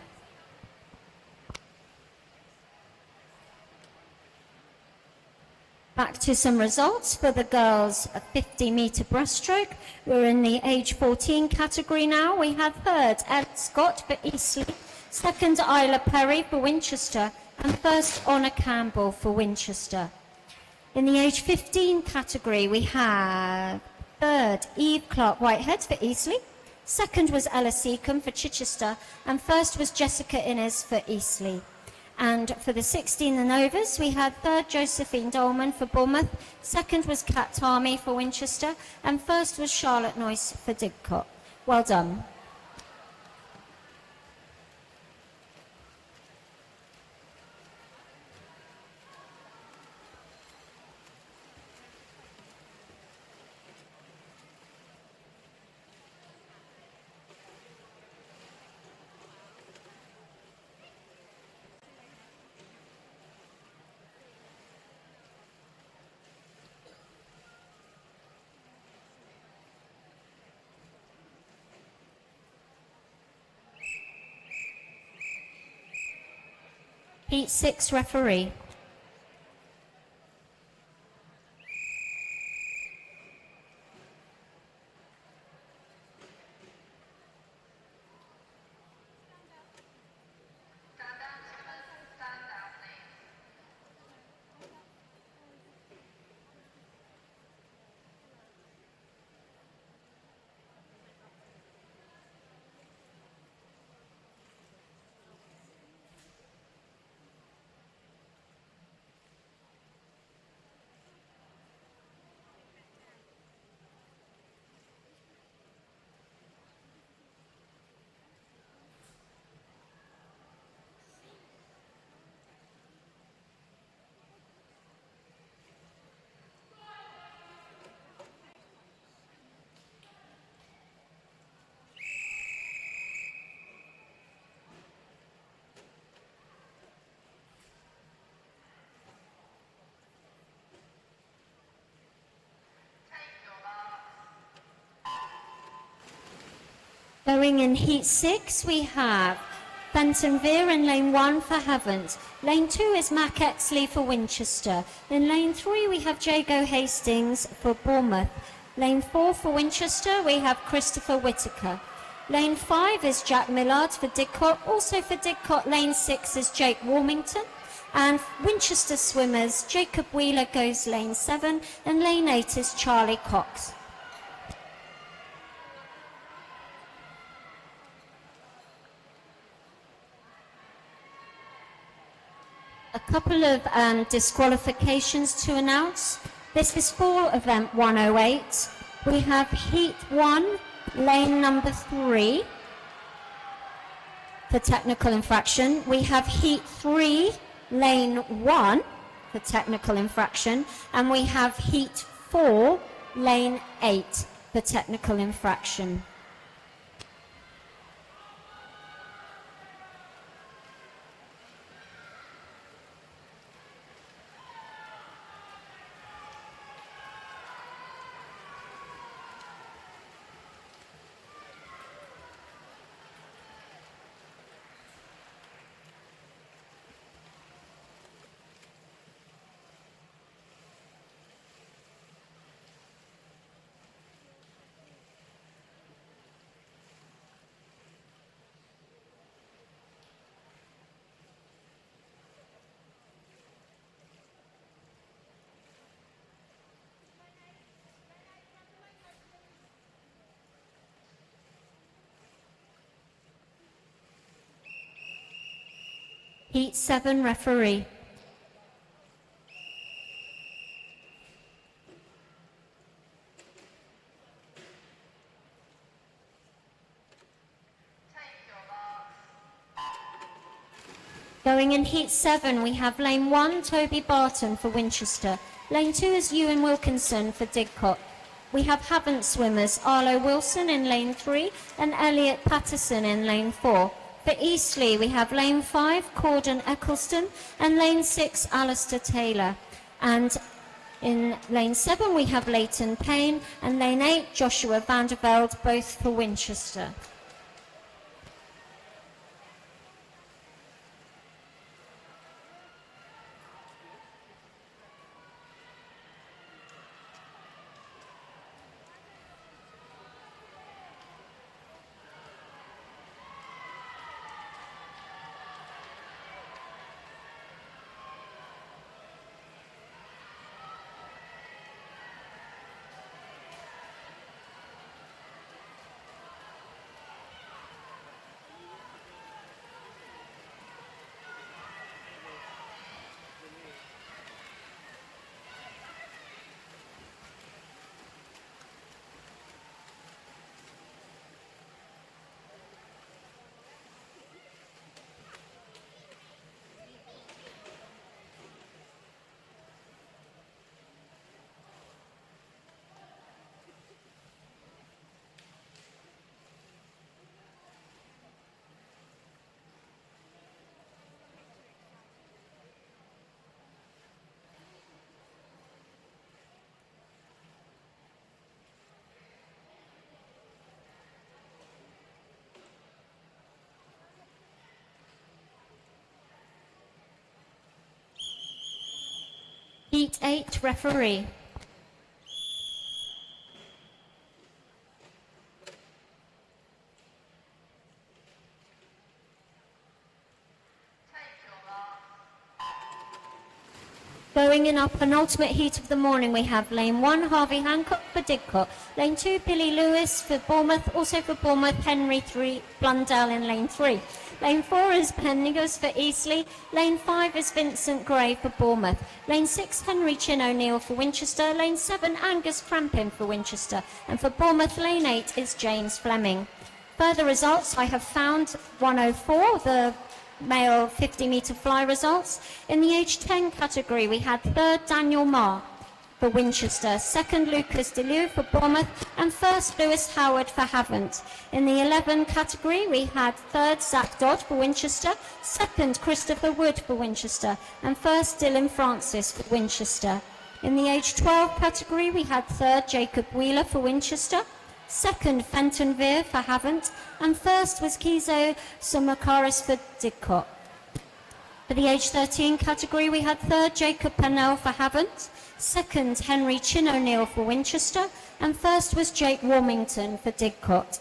Back to some results for the girls' 50-metre breaststroke. We're in the age 14 category now. We have third, Ed Scott for Eastleigh, second, Isla Perry for Winchester, and first, Honor Campbell for Winchester. In the age 15 category, we have third, Eve Clark-Whitehead for Eastleigh, second was Ella Seacombe for Chichester, and first was Jessica Innes for Eastleigh. And for the 16 and overs, we had third Josephine Dolman for Bournemouth, second was Kat Tarmy for Winchester, and first was Charlotte Noyce for Didcot. Well done. Heat 6 referee. Going in Heat 6, we have Fenton Veer in Lane 1 for Havant. Lane 2 is Mac Exley for Winchester. In Lane 3, we have Jago Hastings for Bournemouth. Lane 4 for Winchester, we have Christopher Whitaker. Lane 5 is Jack Millard for Didcot. Also for Didcot, Lane 6 is Jake Warmington. And Winchester swimmers, Jacob Wheeler goes Lane 7, and Lane 8 is Charlie Cox. A couple of disqualifications to announce. This is for event 108. We have Heat 1, lane number 3 for technical infraction. We have Heat 3, lane 1 for technical infraction. And we have Heat 4, lane 8 for technical infraction. Heat 7 referee. Going in Heat 7, we have Lane 1, Toby Barton for Winchester. Lane 2 is Ewan Wilkinson for Didcot. We have Havant swimmers, Arlo Wilson in Lane 3 and Elliot Patterson in Lane 4. For Eastleigh, we have Lane 5, Corden Eccleston, and Lane 6, Alistair Taylor. And in Lane 7, we have Leighton Payne, and Lane 8, Joshua Vandervelde, both for Winchester. Heat 8 referee. Going in our penultimate heat of the morning, we have lane 1, Harvey Hancock for Didcot. Lane 2, Billy Lewis for Bournemouth. Also for Bournemouth, Henry 3, Blundell in lane 3. Lane 4 is Pennigas for Eastleigh. Lane 5 is Vincent Gray for Bournemouth. Lane 6, Henry Chin O'Neill for Winchester. Lane 7, Angus Crampin for Winchester. And for Bournemouth, lane 8 is James Fleming. Further results, I have found 104, the male 50-metre fly results. In the age 10 category, we had 3rd Daniel Marr for Winchester, 2nd Lucas DeLue for Bournemouth, and 1st Lewis Howard for Havant. In the 11 category, we had 3rd Zach Dodd for Winchester, 2nd Christopher Wood for Winchester, and 1st Dylan Francis for Winchester. In the age 12 category, we had 3rd Jacob Wheeler for Winchester, 2nd Fenton Veer for Havant, and 1st was Kizo Sumakaris for Didcot. For the age 13 category, we had 3rd Jacob Pennell for Havant, 2nd Henry Chin O'Neill for Winchester, and 1st was Jake Warmington for Didcot.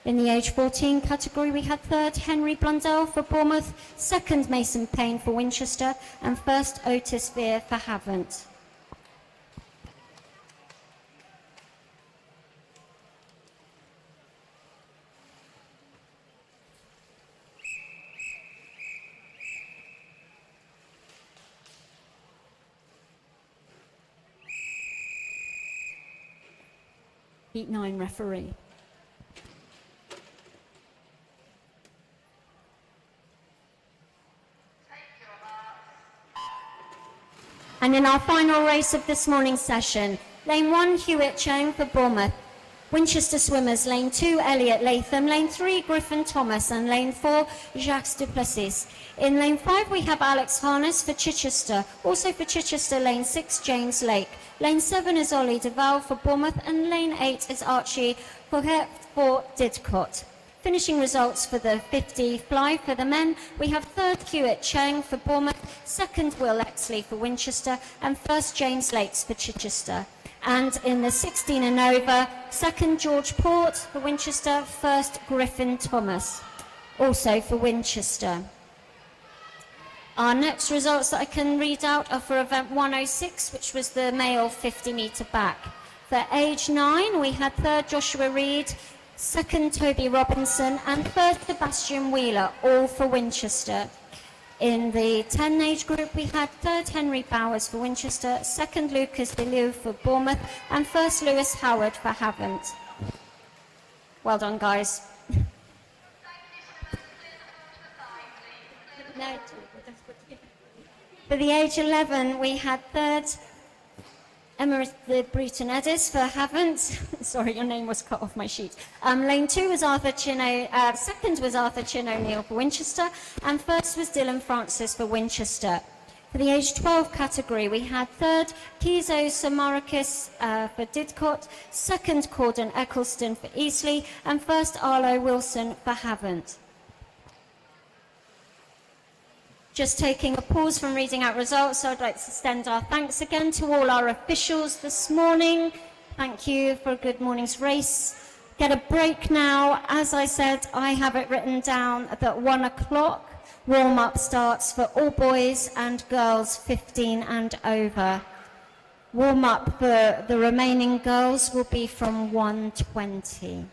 In the age 14 category, we had 3rd Henry Blundell for Bournemouth, 2nd Mason Payne for Winchester, and 1st Otis Veer for Havant. Heat 9 referee. And in our final race of this morning's session, lane 1, Hewitt Chang for Bournemouth. Winchester swimmers, lane 2, Elliot Latham, lane 3, Griffin Thomas, and lane 4, Jacques Duplessis. In lane 5, we have Alex Harness for Chichester. Also for Chichester, lane 6, James Lake. Lane 7 is Ollie Duval for Bournemouth, and lane 8 is Archie Fourhet for Didcot. Finishing results for the 50 fly for the men, we have 3rd Hewitt Chang for Bournemouth, 2nd Will Exley for Winchester, and 1st James Lakes for Chichester. And in the 16 and over, 2nd George Port for Winchester, 1st Griffin Thomas, also for Winchester. Our next results that I can read out are for event 106, which was the male 50-metre back. For age 9, we had 3rd Joshua Reed, 2nd Toby Robinson, and 3rd Sebastian Wheeler, all for Winchester. In the 10 age group, we had 3rd Henry Bowers for Winchester, 2nd Lucas DeLue for Bournemouth, and 1st Lewis Howard for Havant. Well done, guys. For the age 11, we had 3rd Emma the Breton Edis for Havant. Sorry, your name was cut off my sheet. Lane 2 was Arthur Chino, 2nd was Arthur Chin O'Neill for Winchester, and 1st was Dylan Francis for Winchester. For the age 12 category, we had 3rd Kizo Samarakis for Didcot, 2nd Corden Eccleston for Eastleigh, and 1st Arlo Wilson for Havant. Just taking a pause from reading out results, I'd like to extend our thanks again to all our officials this morning. Thank you for a good morning's race. Get a break now. As I said, I have it written down that 1 o'clock warm-up starts for all boys and girls 15 and over. Warm-up for the remaining girls will be from 1:20.